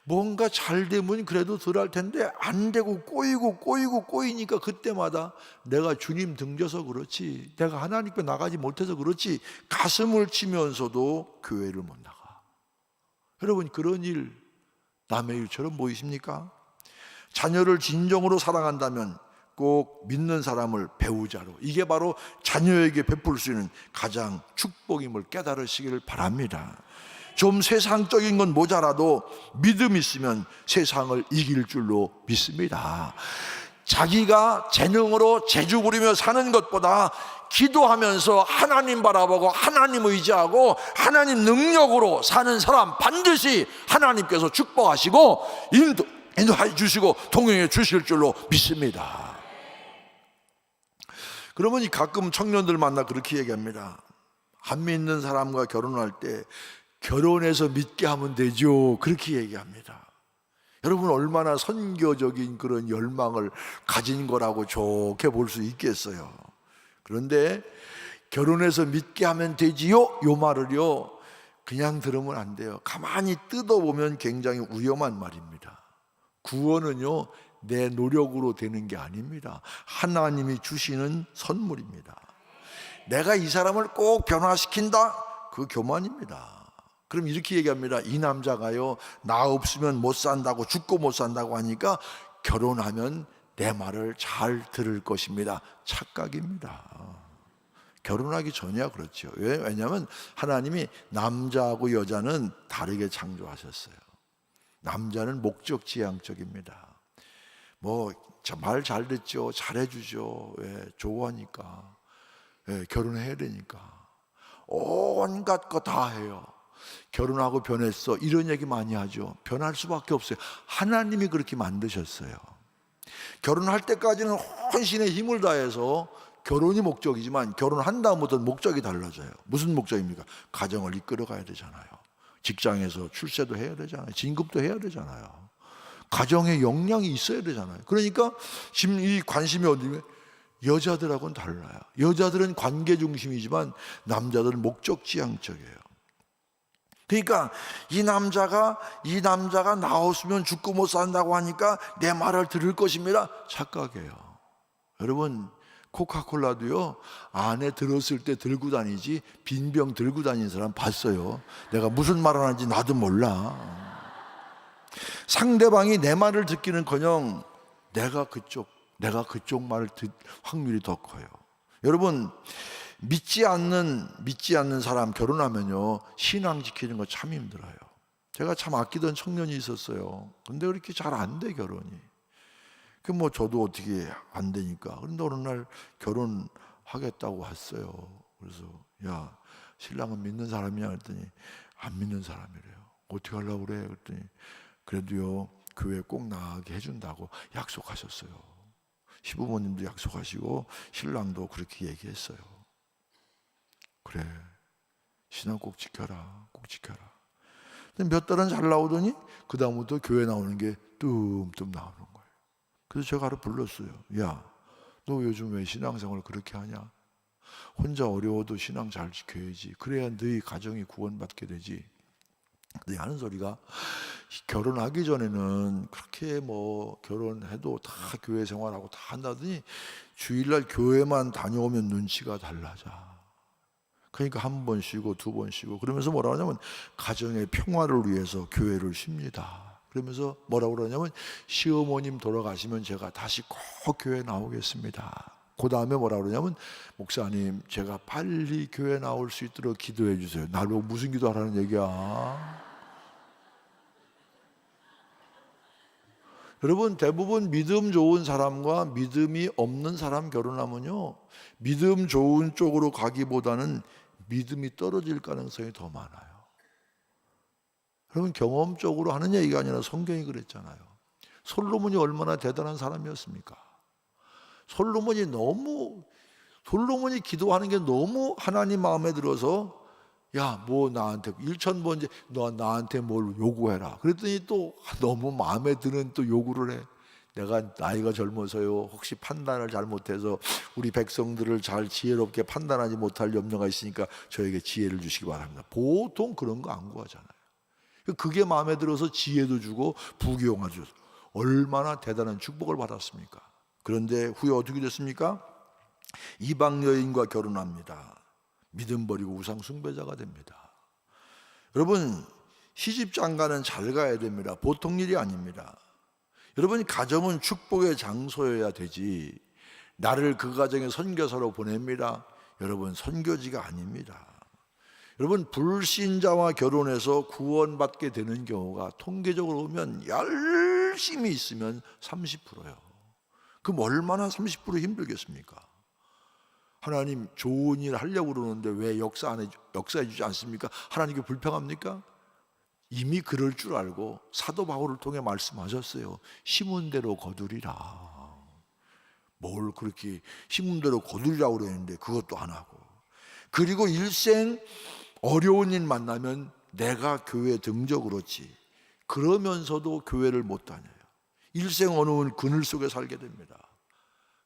뭔가 잘 되면 그래도 덜 할 텐데 안 되고 꼬이니까 그때마다 내가 주님 등져서 그렇지, 내가 하나님께 나가지 못해서 그렇지 가슴을 치면서도 교회를 못 나가. 여러분, 그런 일 남의 일처럼 보이십니까? 자녀를 진정으로 사랑한다면 꼭 믿는 사람을 배우자로, 이게 바로 자녀에게 베풀 수 있는 가장 축복임을 깨달으시기를 바랍니다. 좀 세상적인 건 모자라도 믿음 있으면 세상을 이길 줄로 믿습니다. 자기가 재능으로 재주 부리며 사는 것보다 기도하면서 하나님 바라보고 하나님 의지하고 하나님 능력으로 사는 사람 반드시 하나님께서 축복하시고 인도해 주시고 동행해 주실 줄로 믿습니다. 그러면 가끔 청년들 만나 그렇게 얘기합니다. 안 믿는 사람과 결혼할 때 결혼해서 믿게 하면 되죠, 그렇게 얘기합니다. 여러분, 얼마나 선교적인 그런 열망을 가진 거라고 좋게 볼 수 있겠어요. 그런데 결혼해서 믿게 하면 되지요, 요 말을요 그냥 들으면 안 돼요. 가만히 뜯어보면 굉장히 위험한 말입니다. 구원은요 내 노력으로 되는 게 아닙니다. 하나님이 주시는 선물입니다. 내가 이 사람을 꼭 변화시킨다, 그 교만입니다. 그럼 이렇게 얘기합니다. 이 남자가요 나 없으면 못 산다고, 죽고 못 산다고 하니까 결혼하면 내 말을 잘 들을 것입니다. 착각입니다. 결혼하기 전이야 그렇죠. 왜냐하면 하나님이 남자하고 여자는 다르게 창조하셨어요. 남자는 목적지향적입니다. 뭐 말 잘 듣죠, 잘해주죠, 좋아하니까, 결혼해야 되니까 온갖 거 다 해요. 결혼하고 변했어 이런 얘기 많이 하죠. 변할 수밖에 없어요. 하나님이 그렇게 만드셨어요. 결혼할 때까지는 혼신의 힘을 다해서 결혼이 목적이지만 결혼한 다음부터는 목적이 달라져요. 무슨 목적입니까? 가정을 이끌어 가야 되잖아요. 직장에서 출세도 해야 되잖아요. 진급도 해야 되잖아요. 가정에 역량이 있어야 되잖아요. 그러니까 지금 이 관심이 어디면 여자들하고는 달라요. 여자들은 관계 중심이지만 남자들은 목적지향적이에요. 그러니까 이 남자가 나왔으면 죽고 못 산다고 하니까 내 말을 들을 것입니다. 착각이에요. 여러분, 코카콜라도요 안에 들었을 때 들고 다니지 빈 병 들고 다니는 사람 봤어요? 내가 무슨 말 하는지 나도 몰라. 상대방이 내 말을 듣기는커녕 내가 그쪽 말을 듣 확률이 더 커요. 여러분, 믿지 않는 사람 결혼하면요 신앙 지키는 거 참 힘들어요. 제가 참 아끼던 청년이 있었어요. 근데 그렇게 잘 안 돼, 결혼이. 그 뭐 저도 어떻게 안 되니까. 그런데 어느 날 결혼하겠다고 했어요. 그래서 야, 신랑은 믿는 사람이냐 그랬더니 안 믿는 사람이래요. 어떻게 하려고 그래? 그랬더니 그래도요 교회 꼭 나가게 해준다고 약속하셨어요. 시부모님도 약속하시고 신랑도 그렇게 얘기했어요. 그래, 신앙 꼭 지켜라, 꼭 지켜라. 근데 몇 달은 잘 나오더니 그 다음부터 교회 나오는 게 뜸뜸 나오는 거예요. 그래서 제가 하루 불렀어요. 야, 너 요즘 왜 신앙생활 그렇게 하냐? 혼자 어려워도 신앙 잘 지켜야지. 그래야 너희 가정이 구원받게 되지. 근데 하는 소리가 결혼하기 전에는 그렇게 뭐 결혼해도 다 교회 생활하고 다 한다더니 주일날 교회만 다녀오면 눈치가 달라져. 그러니까 한 번 쉬고 두 번 쉬고 그러면서 뭐라 하냐면 가정의 평화를 위해서 교회를 쉽니다. 그러면서 뭐라고 그러냐면 시어머님 돌아가시면 제가 다시 꼭 교회 나오겠습니다. 그 다음에 뭐라 그러냐면 목사님 제가 빨리 교회 나올 수 있도록 기도해 주세요. 나로 무슨 기도하라는 얘기야? 여러분, 대부분 믿음 좋은 사람과 믿음이 없는 사람 결혼하면요 믿음 좋은 쪽으로 가기보다는 믿음이 떨어질 가능성이 더 많아요. 여러분, 경험적으로 하는 얘기가 아니라 성경이 그랬잖아요. 솔로몬이 얼마나 대단한 사람이었습니까? 솔로몬이 기도하는 게 너무 하나님 마음에 들어서 야, 뭐 나한테 1,000번째 너 나한테 뭘 요구해라. 그랬더니 또 너무 마음에 드는 또 요구를 해. 내가 나이가 젊어서요 혹시 판단을 잘못해서 우리 백성들을 잘 지혜롭게 판단하지 못할 염려가 있으니까 저에게 지혜를 주시기 바랍니다. 보통 그런 거 안 구하잖아요. 그게 마음에 들어서 지혜도 주고 부귀영화 주셔서 얼마나 대단한 축복을 받았습니까? 그런데 후에 어떻게 됐습니까? 이방 여인과 결혼합니다. 믿음 버리고 우상 숭배자가 됩니다. 여러분, 시집 장가는 잘 가야 됩니다. 보통 일이 아닙니다. 여러분, 가정은 축복의 장소여야 되지 나를 그 가정에 선교사로 보냅니다. 여러분, 선교지가 아닙니다. 여러분, 불신자와 결혼해서 구원받게 되는 경우가 통계적으로 보면 열심히 있으면 30%예요. 그럼 얼마나 30% 힘들겠습니까? 하나님 좋은 일 하려고 그러는데 왜 역사해 주지 않습니까? 하나님께 불평합니까? 이미 그럴 줄 알고 사도 바울을 통해 말씀하셨어요. 심은 대로 거두리라. 뭘 그렇게 심은 대로 거두리라고 그러는데 그것도 안 하고. 그리고 일생 어려운 일 만나면 내가 교회 등져 그렇지. 그러면서도 교회를 못 다녀요. 일생 어려운 그늘 속에 살게 됩니다.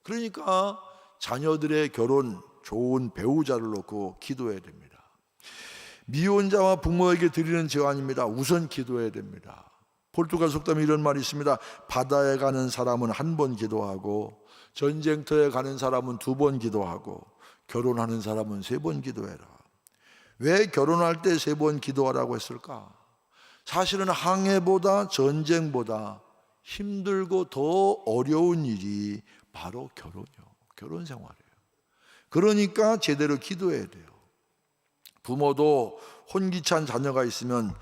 그러니까 자녀들의 결혼 좋은 배우자를 놓고 기도해야 됩니다. 미혼자와 부모에게 드리는 제안입니다. 우선 기도해야 됩니다. 포르투갈 속담에 이런 말이 있습니다. 바다에 가는 사람은 한 번 기도하고 전쟁터에 가는 사람은 2번 기도하고 결혼하는 사람은 3번 기도해라. 왜 결혼할 때 3번 기도하라고 했을까? 사실은 항해보다 전쟁보다 힘들고 더 어려운 일이 바로 결혼이요. 결혼 생활이에요. 그러니까 제대로 기도해야 돼요. 부모도 혼기찬 자녀가 있으면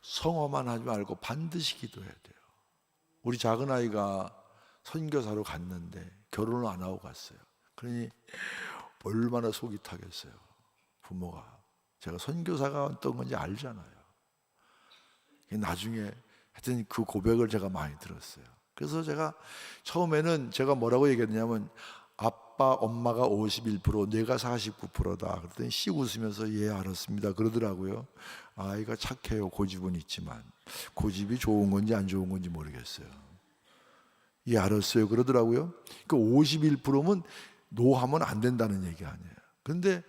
성화만 하지 말고 반드시 기도해야 돼요. 우리 작은 아이가 선교사로 갔는데 결혼을 안 하고 갔어요. 그러니 얼마나 속이 타겠어요. 부모가. 제가 선교사가 어떤 건지 알잖아요. 나중에 하여튼 그 고백을 제가 많이 들었어요. 그래서 제가 처음에는 제가 뭐라고 얘기했냐면 아빠 엄마가 51% 내가 49%다 그랬더니 씩 웃으면서 예 알았습니다 그러더라고요. 아이가 착해요. 고집은 있지만 고집이 좋은 건지 안 좋은 건지 모르겠어요. 예 알았어요 그러더라고요. 그 51%면 노하면 안 된다는 얘기 아니에요. 그런데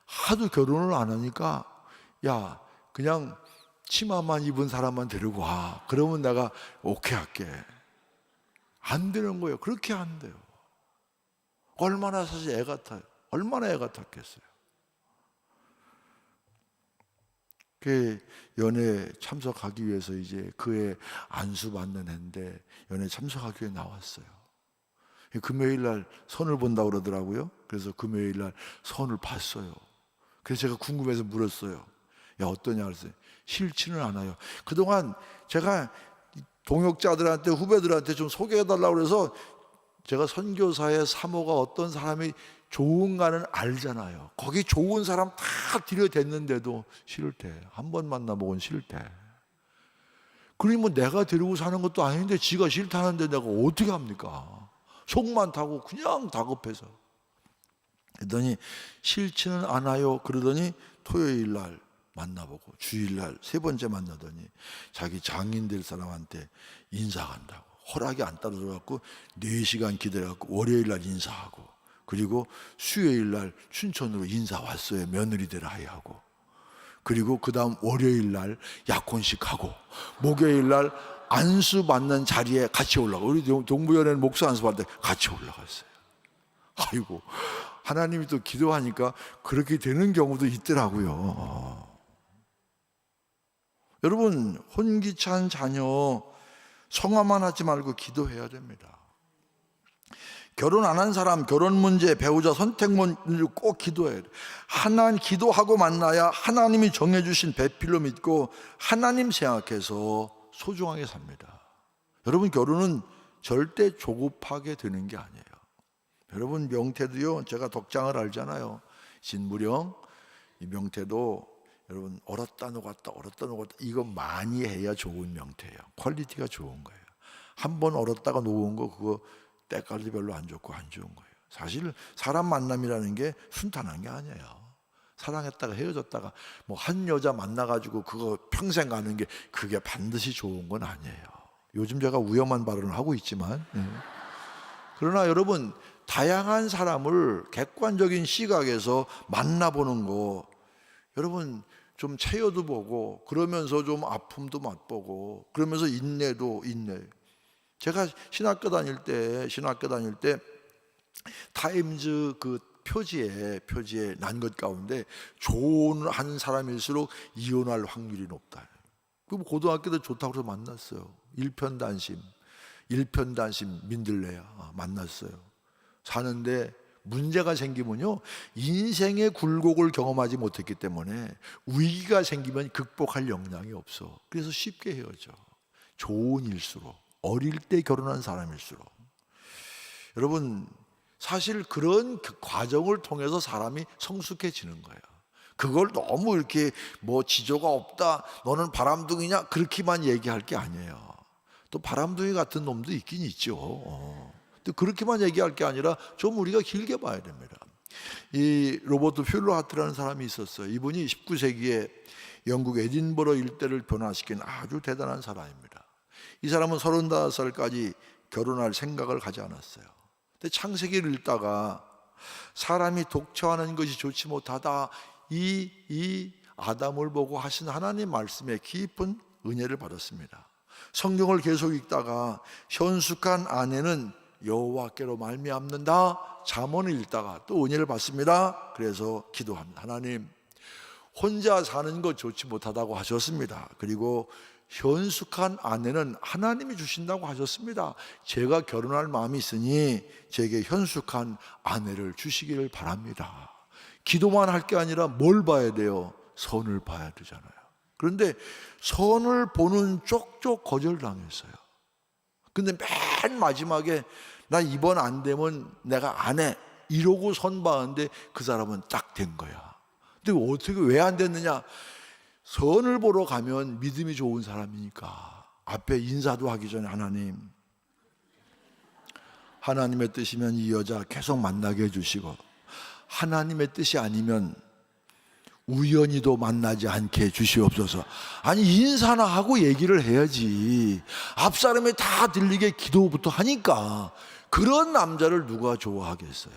하도 결혼을 안 하니까 야 그냥 치마만 입은 사람만 데리고 와. 그러면 내가 오케이 할게. 안 되는 거예요. 그렇게 안 돼요. 얼마나 사실 애 같아요. 얼마나 애 같았겠어요. 그 연애 참석하기 위해서 이제 그의 안수 받는 해인데 연애 참석하기 위해 나왔어요. 금요일 날 선을 본다고 그러더라고요. 그래서 금요일 날 선을 봤어요. 그래서 제가 궁금해서 물었어요. 야 어떠냐 그랬어요. 싫지는 않아요. 그동안 제가 동역자들한테 후배들한테 좀 소개해달라고 그래서 제가 선교사의 사모가 어떤 사람이 좋은가는 알잖아요. 거기 좋은 사람 다 들여댔는데도 싫대. 한 번 만나보곤 싫대. 그러니 뭐 내가 데리고 사는 것도 아닌데 지가 싫다는데 내가 어떻게 합니까? 속만 타고 그냥 다급해서. 그러더니 싫지는 않아요. 그러더니 토요일 날 만나보고 주일날 세 번째 만나더니 자기 장인 될 사람한테 인사 간다고 허락이 안 따라들어갖고 4시간 기다려갖고 월요일날 인사하고 그리고 수요일날 춘천으로 인사 왔어요. 며느리 되라 하고 그리고 그 다음 월요일날 약혼식하고 목요일날 안수 받는 자리에 같이 올라가. 우리 동부연회는 목사 안수 받을 때 같이 올라갔어요. 아이고 하나님이 또 기도하니까 그렇게 되는 경우도 있더라고요. 여러분 혼기찬 자녀 성화만 하지 말고 기도해야 됩니다. 결혼 안 한 사람 결혼 문제 배우자 선택 문제 꼭 기도해야 돼요. 하나님 기도하고 만나야 하나님이 정해주신 배필로 믿고 하나님 생각해서 소중하게 삽니다. 여러분 결혼은 절대 조급하게 되는 게 아니에요. 여러분 명태도요 제가 덕장을 알잖아요. 진무령 이 명태도 여러분 얼었다 녹았다 이거 많이 해야 좋은 명태예요. 퀄리티가 좋은 거예요. 한 번 얼었다가 녹은 거 그거 때깔도 별로 안 좋고 안 좋은 거예요. 사실 사람 만남이라는 게 순탄한 게 아니에요. 사랑했다가 헤어졌다가 뭐 한 여자 만나가지고 그거 평생 가는 게 그게 반드시 좋은 건 아니에요. 요즘 제가 위험한 발언을 하고 있지만 그러나 여러분 다양한 사람을 객관적인 시각에서 만나보는 거 여러분 좀 체여도 보고 그러면서 좀 아픔도 맛보고 그러면서 인내도 인내. 제가 신학교 다닐 때 타임즈 그 표지에 난 것 가운데 좋은 사람일수록 이혼할 확률이 높다. 그럼 고등학교 때 좋다고 해서 만났어요. 일편단심 민들레야 만났어요. 사는데 문제가 생기면요 인생의 굴곡을 경험하지 못했기 때문에 위기가 생기면 극복할 역량이 없어. 그래서 쉽게 헤어져. 좋은 일수록 어릴 때 결혼한 사람일수록. 여러분 사실 그런 과정을 통해서 사람이 성숙해지는 거예요. 그걸 너무 이렇게 뭐 지조가 없다 너는 바람둥이냐 그렇게만 얘기할 게 아니에요. 또 바람둥이 같은 놈도 있긴 있죠. 또 그렇게만 얘기할 게 아니라 좀 우리가 길게 봐야 됩니다. 이 로버트 퓰러하트라는 사람이 있었어요. 이분이 19세기에 영국 에딘버러 일대를 변화시킨 아주 대단한 사람입니다. 이 사람은 35살까지 결혼할 생각을 가지 않았어요. 근데 창세기를 읽다가 사람이 독처하는 것이 좋지 못하다 이 아담을 보고 하신 하나님 말씀에 깊은 은혜를 받았습니다. 성경을 계속 읽다가 현숙한 아내는 여호와께로 말미암는다. 잠언을 읽다가 또 은혜를 받습니다. 그래서 기도합니다. 하나님 혼자 사는 것 좋지 못하다고 하셨습니다. 그리고 현숙한 아내는 하나님이 주신다고 하셨습니다. 제가 결혼할 마음이 있으니 제게 현숙한 아내를 주시기를 바랍니다. 기도만 할 게 아니라 뭘 봐야 돼요? 선을 봐야 되잖아요. 그런데 선을 보는 쪽쪽 거절당했어요. 근데 맨 마지막에 나 이번 안 되면 내가 안 해 이러고 선 봤는데 그 사람은 딱 된 거야. 근데 어떻게 왜 안 됐느냐? 선을 보러 가면 믿음이 좋은 사람이니까 앞에 인사도 하기 전에 하나님의 뜻이면 이 여자 계속 만나게 해주시고, 하나님의 뜻이 아니면 우연히도 만나지 않게 해주시옵소서. 아니, 인사나 하고 얘기를 해야지. 앞사람이 다 들리게 기도부터 하니까. 그런 남자를 누가 좋아하겠어요?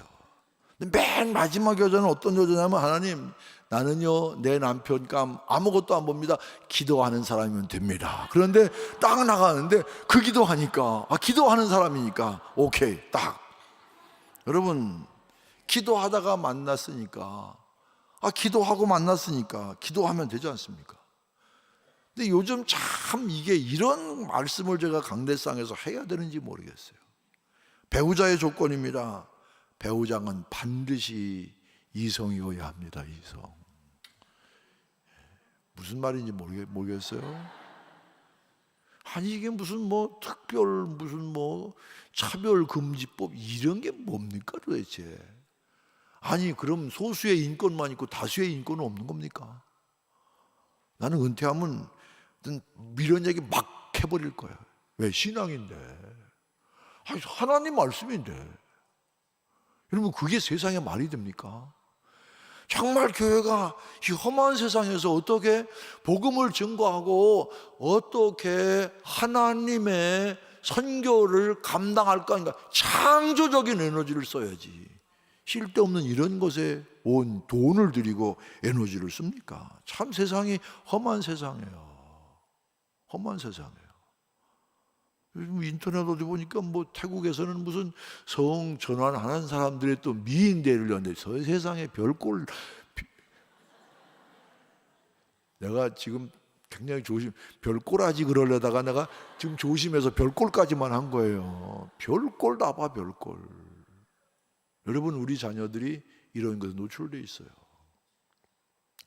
맨 마지막 여자는 어떤 여자냐면, 하나님, 나는요 내 남편 감 아무것도 안 봅니다. 기도하는 사람이면 됩니다. 그런데 딱 나가는데 그 기도하니까, 기도하는 사람이니까 오케이 딱. 여러분, 기도하다가 만났으니까, 기도하고 만났으니까 기도하면 되지 않습니까? 근데 요즘 참 이게 이런 말씀을 제가 강대상에서 해야 되는지 모르겠어요. 배우자의 조건입니다. 배우자는 반드시 이성이어야 합니다. 이성. 무슨 말인지 모르겠어요. 아니, 이게 무슨 뭐 특별 무슨 뭐 차별금지법 이런 게 뭡니까 도대체? 아니, 그럼 소수의 인권만 있고 다수의 인권은 없는 겁니까? 나는 은퇴하면 이런 얘기 막 해버릴 거야. 왜? 신앙인데. 아니, 하나님 말씀인데. 여러분, 그게 세상에 말이 됩니까? 정말 교회가 이 험한 세상에서 어떻게 복음을 증거하고 어떻게 하나님의 선교를 감당할까 하니까 창조적인 에너지를 써야지. 쓸데없는 이런 것에 온 돈을 들이고 에너지를 씁니까? 참 세상이 험한 세상이에요. 험한 세상이에요. 요즘 인터넷 어디 보니까 뭐 태국에서는 무슨 성 전환하는 사람들의 또 미인대를 연대. 세상에 별꼴. 내가 지금 굉장히 별꼴하지 그러려다가 내가 지금 조심해서 별꼴까지만 한 거예요. 별꼴 다 봐, 별꼴. 여러분, 우리 자녀들이 이런 것에 노출되어 있어요.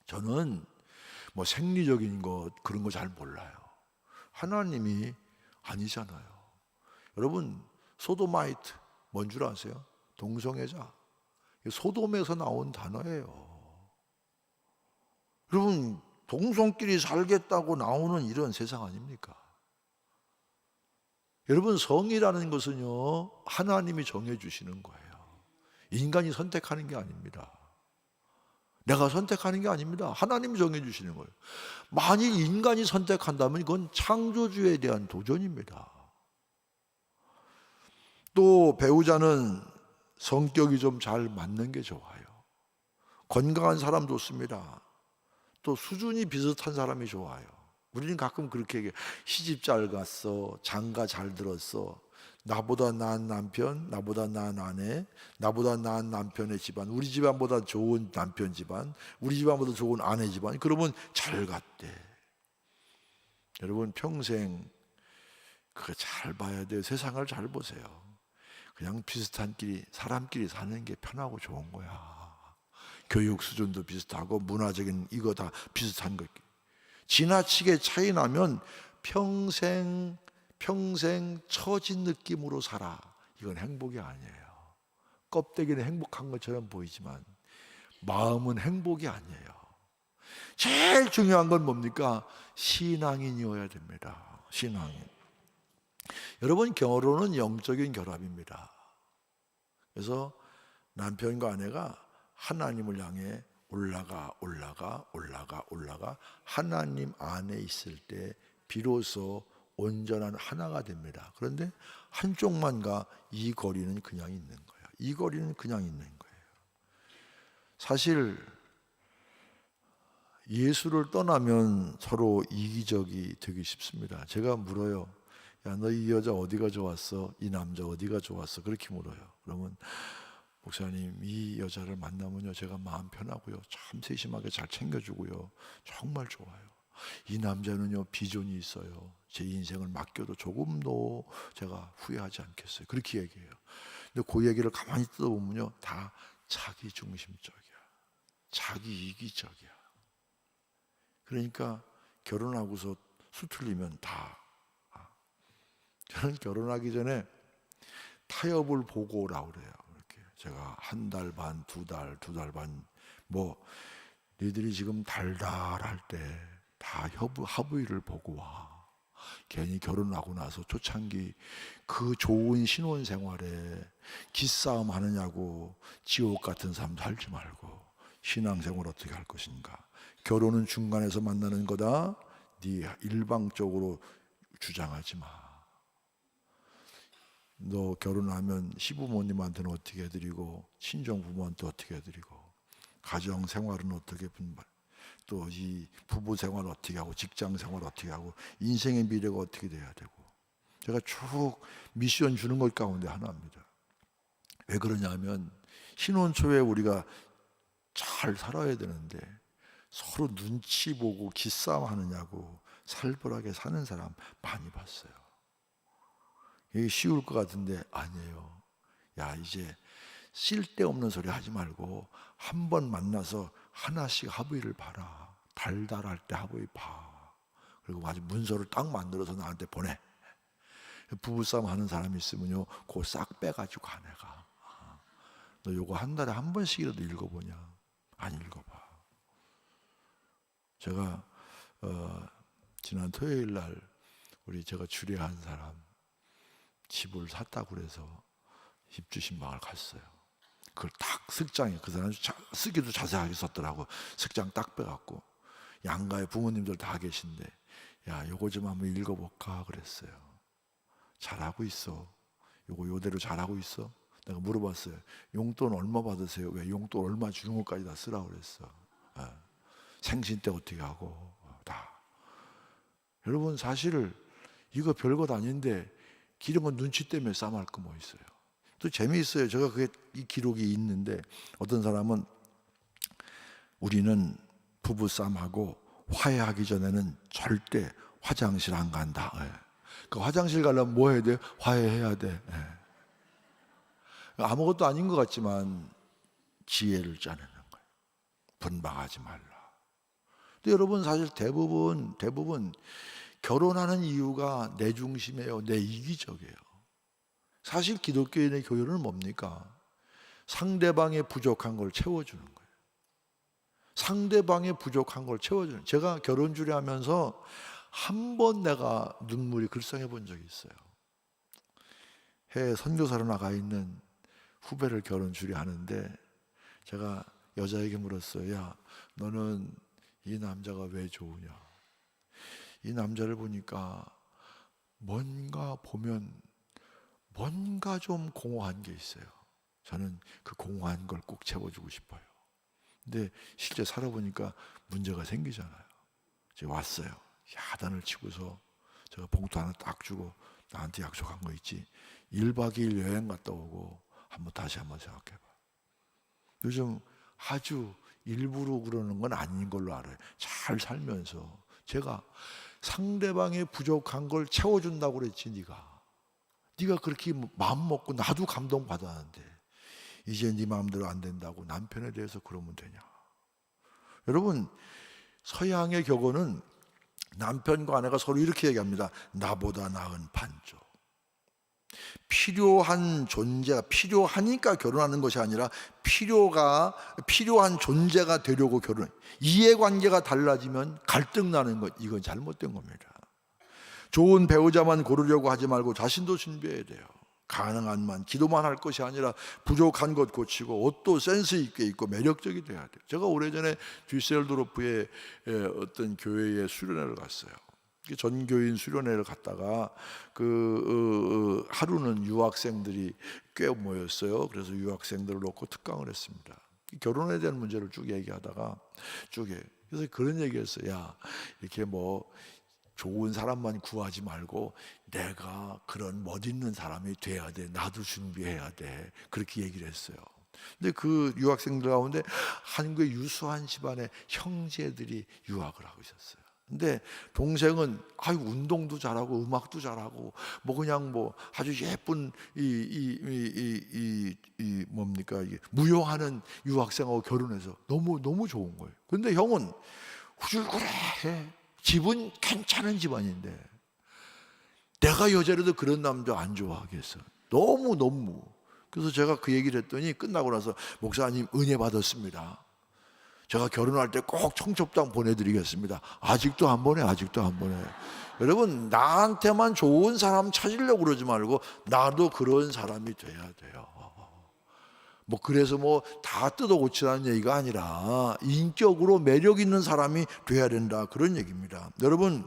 저는 뭐 생리적인 것 그런 거 잘 몰라요. 하나님이 아니잖아요. 여러분, 소도마이트 뭔 줄 아세요? 동성애자. 소돔에서 나온 단어예요. 여러분, 동성끼리 살겠다고 나오는 이런 세상 아닙니까? 여러분, 성이라는 것은요 하나님이 정해주시는 거예요. 인간이 선택하는 게 아닙니다. 내가 선택하는 게 아닙니다. 하나님이 정해주시는 거예요. 만일 인간이 선택한다면 이건 창조주에 대한 도전입니다. 또 배우자는 성격이 좀 잘 맞는 게 좋아요. 건강한 사람 좋습니다. 또 수준이 비슷한 사람이 좋아요. 우리는 가끔 그렇게 얘기해요. 시집 잘 갔어, 장가 잘 들었어, 나보다 나은 남편, 나보다 나은 아내, 나보다 나은 남편의 집안, 우리 집안보다 좋은 남편 집안, 우리 집안보다 좋은 아내 집안, 그러면 잘 갔대. 여러분, 평생 그거 잘 봐야 돼요. 세상을 잘 보세요. 그냥 비슷한 끼리, 사람끼리 사는 게 편하고 좋은 거야. 교육 수준도 비슷하고 문화적인 이거 다 비슷한 거. 지나치게 차이 나면 평생 처진 느낌으로 살아. 이건 행복이 아니에요. 껍데기는 행복한 것처럼 보이지만 마음은 행복이 아니에요. 제일 중요한 건 뭡니까? 신앙인이어야 됩니다. 신앙인. 여러분, 결혼은 영적인 결합입니다. 그래서 남편과 아내가 하나님을 향해 올라가 하나님 안에 있을 때 비로소 온전한 하나가 됩니다. 그런데 한쪽만 가, 이 거리는 그냥 있는 거예요. 이 거리는 그냥 있는 거예요. 사실 예수를 떠나면 서로 이기적이 되기 쉽습니다. 제가 물어요. 야, 너 이 여자 어디가 좋았어? 이 남자 어디가 좋았어? 그렇게 물어요. 그러면 목사님, 이 여자를 만나면요 제가 마음 편하고요, 참 세심하게 잘 챙겨주고요, 정말 좋아요. 이 남자는요 비전이 있어요. 제 인생을 맡겨도 조금도 제가 후회하지 않겠어요. 그렇게 얘기해요. 근데 그 얘기를 가만히 뜯어보면요 다 자기 중심적이야. 자기 이기적이야. 그러니까 결혼하고서 수틀리면 다. 저는 결혼하기 전에 타협을 보고 오라고 그래요. 이렇게 제가 한 달 반, 두 달 반, 뭐 너희들이 지금 달달할 때 다 합의를 보고 와. 괜히 결혼하고 나서 초창기 그 좋은 신혼 생활에 기싸움 하느냐고 지옥 같은 삶 살지 말고 신앙생활 어떻게 할 것인가. 결혼은 중간에서 만나는 거다. 네 일방적으로 주장하지 마. 너 결혼하면 시부모님한테는 어떻게 해드리고 친정 부모한테 어떻게 해드리고 가정 생활은 어떻게 분발, 또 이 부부 생활 어떻게 하고 직장 생활 어떻게 하고 인생의 미래가 어떻게 돼야 되고. 제가 쭉 미션 주는 것 가운데 하나입니다. 왜 그러냐면 신혼 초에 우리가 잘 살아야 되는데 서로 눈치 보고 기싸움 하느냐고 살벌하게 사는 사람 많이 봤어요. 이게 쉬울 것 같은데 아니에요. 야, 이제 쓸데없는 소리 하지 말고 한 번 만나서 하나씩 합의를 봐라. 달달할 때 합의 봐. 그리고 아주 문서를 딱 만들어서 나한테 보내. 부부싸움 하는 사람이 있으면요 그거 싹 빼가지고 가. 내가 너 요거 한 달에 한 번씩이라도 읽어보냐. 안 읽어봐. 제가 지난 토요일 날 우리 제가 주례한 사람 집을 샀다고 그래서 입주신방을 갔어요. 그걸 딱 석장에 그 사람 쓰기도 자세하게 썼더라고. 석장 딱 빼갖고 양가에 부모님들 다 계신데 야 요거 좀 한번 읽어볼까 그랬어요. 잘하고 있어. 요거 요대로 잘하고 있어. 내가 물어봤어요. 용돈 얼마 받으세요? 왜 용돈 얼마 주는 것까지 다 쓰라고 그랬어. 생신 때 어떻게 하고 다. 여러분 사실 이거 별것 아닌데 기름은 눈치 때문에 싸움할 거 뭐 있어요. 또 재미있어요. 제가 그게 이 기록이 있는데 어떤 사람은 우리는 부부싸움하고 화해하기 전에는 절대 화장실 안 간다. 그 화장실 가려면 뭐 해야 돼? 화해해야 돼. 아무것도 아닌 것 같지만 지혜를 짜내는 거예요. 분방하지 말라. 근데 여러분 사실 대부분 결혼하는 이유가 내 중심이에요. 내 이기적이에요. 사실 기독교인의 교회는 뭡니까? 상대방의 부족한 걸 채워주는 거예요. 상대방의 부족한 걸 채워주는. 제가 결혼 주례하면서 한 번 내가 눈물이 글썽해 본 적이 있어요. 해외 선교사로 나가 있는 후배를 결혼 주례하는데 제가 여자에게 물었어요. 야, 너는 이 남자가 왜 좋으냐? 이 남자를 보니까 뭔가 좀 공허한 게 있어요. 저는 그 공허한 걸 꼭 채워주고 싶어요. 근데 실제 살아보니까 문제가 생기잖아요. 이제 왔어요. 야단을 치고서 제가 봉투 하나 딱 주고 나한테 약속한 거 있지. 1박 2일 여행 갔다 오고 다시 한번 생각해봐. 요즘 아주 일부러 그러는 건 아닌 걸로 알아요. 잘 살면서 제가 상대방의 부족한 걸 채워준다고 그랬지. 네가 그렇게 마음 먹고 나도 감동받았는데 이제 네 마음대로 안 된다고 남편에 대해서 그러면 되냐. 여러분 서양의 격언은 남편과 아내가 서로 이렇게 얘기합니다. 나보다 나은 반조. 필요한 존재가 필요하니까 결혼하는 것이 아니라 필요한 존재가 되려고 결혼. 이해관계가 달라지면 갈등 나는 것, 이건 잘못된 겁니다. 좋은 배우자만 고르려고 하지 말고 자신도 준비해야 돼요. 가능한 만 기도만 할 것이 아니라 부족한 것 고치고 옷도 센스 있게 입고 매력적이 돼야 돼요. 제가 오래전에 듀셀도르프의 어떤 교회에 수련회를 갔어요. 전교인 수련회를 갔다가 하루는 유학생들이 꽤 모였어요. 그래서 유학생들을 놓고 특강을 했습니다. 결혼에 대한 문제를 쭉 얘기하다가 그래서 그런 얘기했어요. 야, 이렇게 뭐 좋은 사람만 구하지 말고 내가 그런 멋있는 사람이 돼야 돼. 나도 준비해야 돼. 그렇게 얘기를 했어요. 근데 그 유학생들 가운데 한국의 유수한 집안의 형제들이 유학을 하고 있었어요. 근데 동생은 운동도 잘하고 음악도 잘하고 뭐 그냥 뭐 아주 예쁜 뭡니까 이게 무용하는 유학생하고 결혼해서 너무 좋은 거예요. 근데 형은 후줄그레해. 집은 괜찮은 집안인데 내가 여자라도 그런 남자 안 좋아하겠어. 너무. 그래서 제가 그 얘기를 했더니 끝나고 나서 목사님 은혜 받았습니다. 제가 결혼할 때 꼭 청첩장 보내드리겠습니다. 아직도 안 보내. 여러분, 나한테만 좋은 사람 찾으려고 그러지 말고 나도 그런 사람이 돼야 돼요. 뭐 그래서 뭐 다 뜯어 고치라는 얘기가 아니라 인격으로 매력 있는 사람이 돼야 된다, 그런 얘기입니다. 여러분,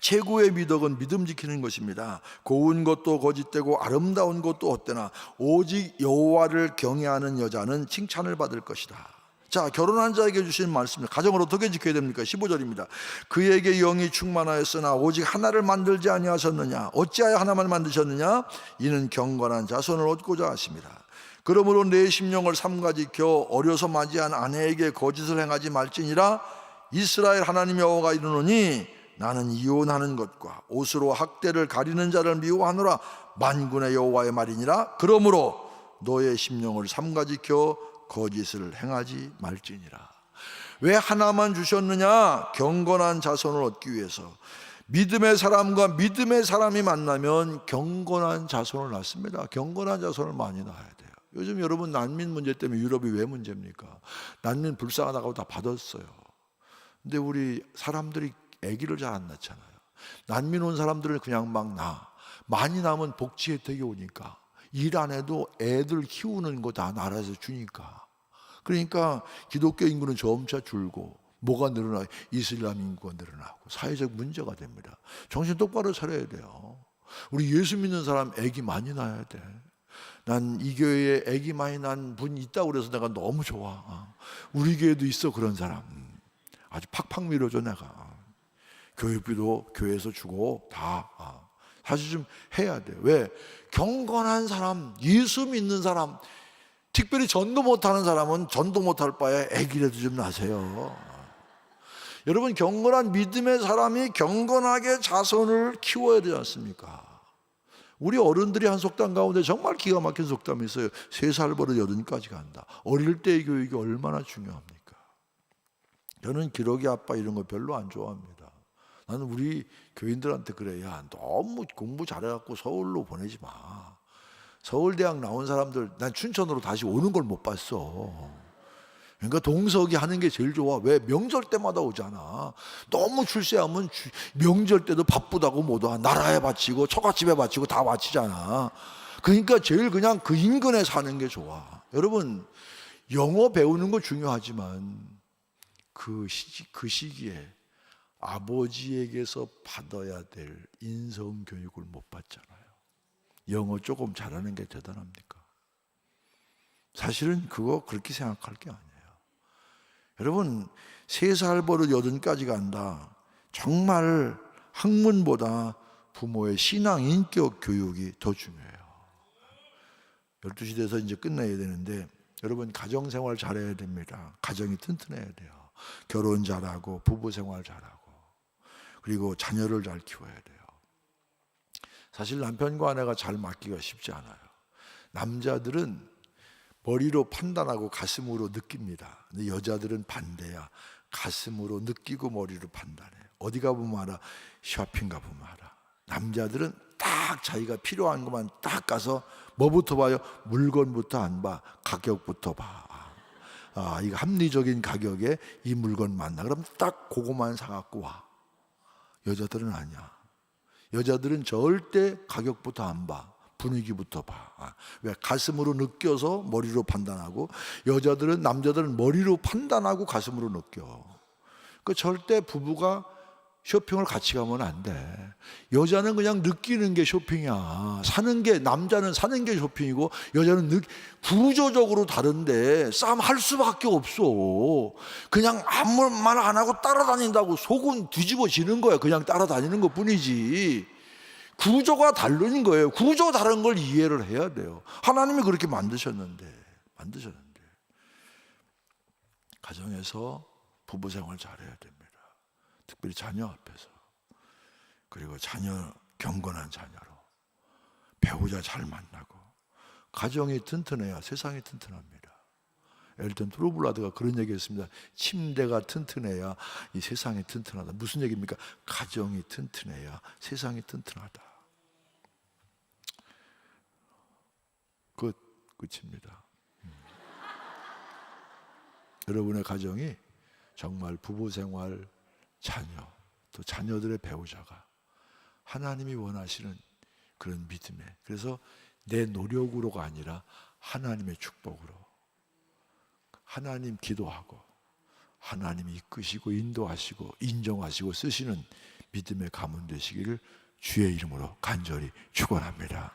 최고의 미덕은 믿음 지키는 것입니다. 고운 것도 거짓되고 아름다운 것도 헛되나 오직 여호와를 경외하는 여자는 칭찬을 받을 것이다. 자, 결혼한 자에게 주신 말씀입니다. 가정을 어떻게 지켜야 됩니까? 15절입니다. 그에게 영이 충만하였으나 오직 하나를 만들지 아니하셨느냐? 어찌하여 하나만 만드셨느냐? 이는 경건한 자손을 얻고자 하십니다. 그러므로 내 심령을 삼가 지켜 어려서 맞이한 아내에게 거짓을 행하지 말지니라. 이스라엘 하나님 여호와가 이르노니 나는 이혼하는 것과 옷으로 학대를 가리는 자를 미워하노라. 만군의 여호와의 말이니라. 그러므로 너의 심령을 삼가 지켜 거짓을 행하지 말지니라. 왜 하나만 주셨느냐? 경건한 자손을 얻기 위해서. 믿음의 사람과 믿음의 사람이 만나면 경건한 자손을 낳습니다. 경건한 자손을 많이 낳아야 돼요. 요즘 여러분 난민 문제 때문에 유럽이 왜 문제입니까? 난민 불쌍하다고 다 받았어요. 근데 우리 사람들이 아기를 잘 안 낳잖아요. 난민 온 사람들을 그냥 막 낳아. 많이 낳으면 복지 혜택이 오니까 일 안 해도 애들 키우는 거 다 나라에서 주니까. 그러니까 기독교 인구는 점차 줄고 뭐가 늘어나요? 이슬람 인구가 늘어나고 사회적 문제가 됩니다. 정신 똑바로 차려야 돼요. 우리 예수 믿는 사람 애기 많이 낳아야 돼. 난 이 교회에 애기 많이 낳은 분 있다고 그래서 내가 너무 좋아. 우리 교회도 있어 그런 사람. 아주 팍팍 밀어줘 내가. 교육비도 교회에서 주고 다. 사실 좀 해야 돼. 왜? 경건한 사람, 예수 믿는 사람, 특별히 전도 못하는 사람은 전도 못할 바에 애기라도 좀 낳으세요. 여러분, 경건한 믿음의 사람이 경건하게 자손을 키워야 되지 않습니까? 우리 어른들이 한 속담 가운데 정말 기가 막힌 속담이 있어요. 3살 버릇 80까지 간다. 어릴 때의 교육이 얼마나 중요합니까? 저는 기러기 아빠 이런 거 별로 안 좋아합니다. 나는 우리 교인들한테 그래. 야, 너무 공부 잘해갖고 서울로 보내지 마. 서울대학 나온 사람들 난 춘천으로 다시 오는 걸 못 봤어. 그러니까 동석이 하는 게 제일 좋아. 왜? 명절 때마다 오잖아. 너무 출세하면 명절 때도 바쁘다고 못 와. 나라에 바치고 처갓집에 바치고 다 바치잖아. 그러니까 제일 그냥 그 인근에 사는 게 좋아. 여러분, 영어 배우는 거 중요하지만 그 시기에 아버지에게서 받아야 될 인성 교육을 못 받잖아요. 영어 조금 잘하는 게 대단합니까? 사실은 그거 그렇게 생각할 게 아니에요. 여러분, 3살 버릇 80까지 간다. 정말 학문보다 부모의 신앙 인격 교육이 더 중요해요. 12시 돼서 이제 끝내야 되는데 여러분, 가정생활 잘해야 됩니다. 가정이 튼튼해야 돼요. 결혼 잘하고 부부생활 잘하고 그리고 자녀를 잘 키워야 돼요. 사실 남편과 아내가 잘 맞기가 쉽지 않아요. 남자들은 머리로 판단하고 가슴으로 느낍니다. 근데 여자들은 반대야. 가슴으로 느끼고 머리로 판단해. 어디 가보면 알아? 쇼핑 가보면 알아. 남자들은 딱 자기가 필요한 것만 딱 가서 뭐부터 봐요? 물건부터 안 봐. 가격부터 봐. 이거 합리적인 가격에 이 물건 맞나? 그럼 딱 그거만 사갖고 와. 여자들은 아니야. 여자들은 절대 가격부터 안 봐. 분위기부터 봐. 왜? 가슴으로 느껴서 머리로 판단하고 남자들은 머리로 판단하고 가슴으로 느껴. 그 절대 부부가 쇼핑을 같이 가면 안 돼. 여자는 그냥 느끼는 게 쇼핑이야. 남자는 사는 게 쇼핑이고 여자는 구조적으로 다른데 싸움할 수밖에 없어. 그냥 아무 말 안 하고 따라다닌다고 속은 뒤집어지는 거야. 그냥 따라다니는 것 뿐이지. 구조가 다른 거예요. 구조 다른 걸 이해를 해야 돼요. 하나님이 그렇게 만드셨는데 가정에서 부부생활 잘해야 됩니다. 특별히 자녀 앞에서. 그리고 자녀, 경건한 자녀로 배우자 잘 만나고 가정이 튼튼해야 세상이 튼튼합니다. 엘튼 트로블라드가 그런 얘기했습니다. 침대가 튼튼해야 이 세상이 튼튼하다. 무슨 얘기입니까? 가정이 튼튼해야 세상이 튼튼하다. 끝입니다. 여러분의 가정이 정말 부부 생활, 자녀, 또 자녀들의 배우자가 하나님이 원하시는 그런 믿음에, 그래서 내 노력으로가 아니라 하나님의 축복으로, 하나님 기도하고 하나님이 이끄시고 인도하시고 인정하시고 쓰시는 믿음의 가문 되시기를 주의 이름으로 간절히 축원합니다.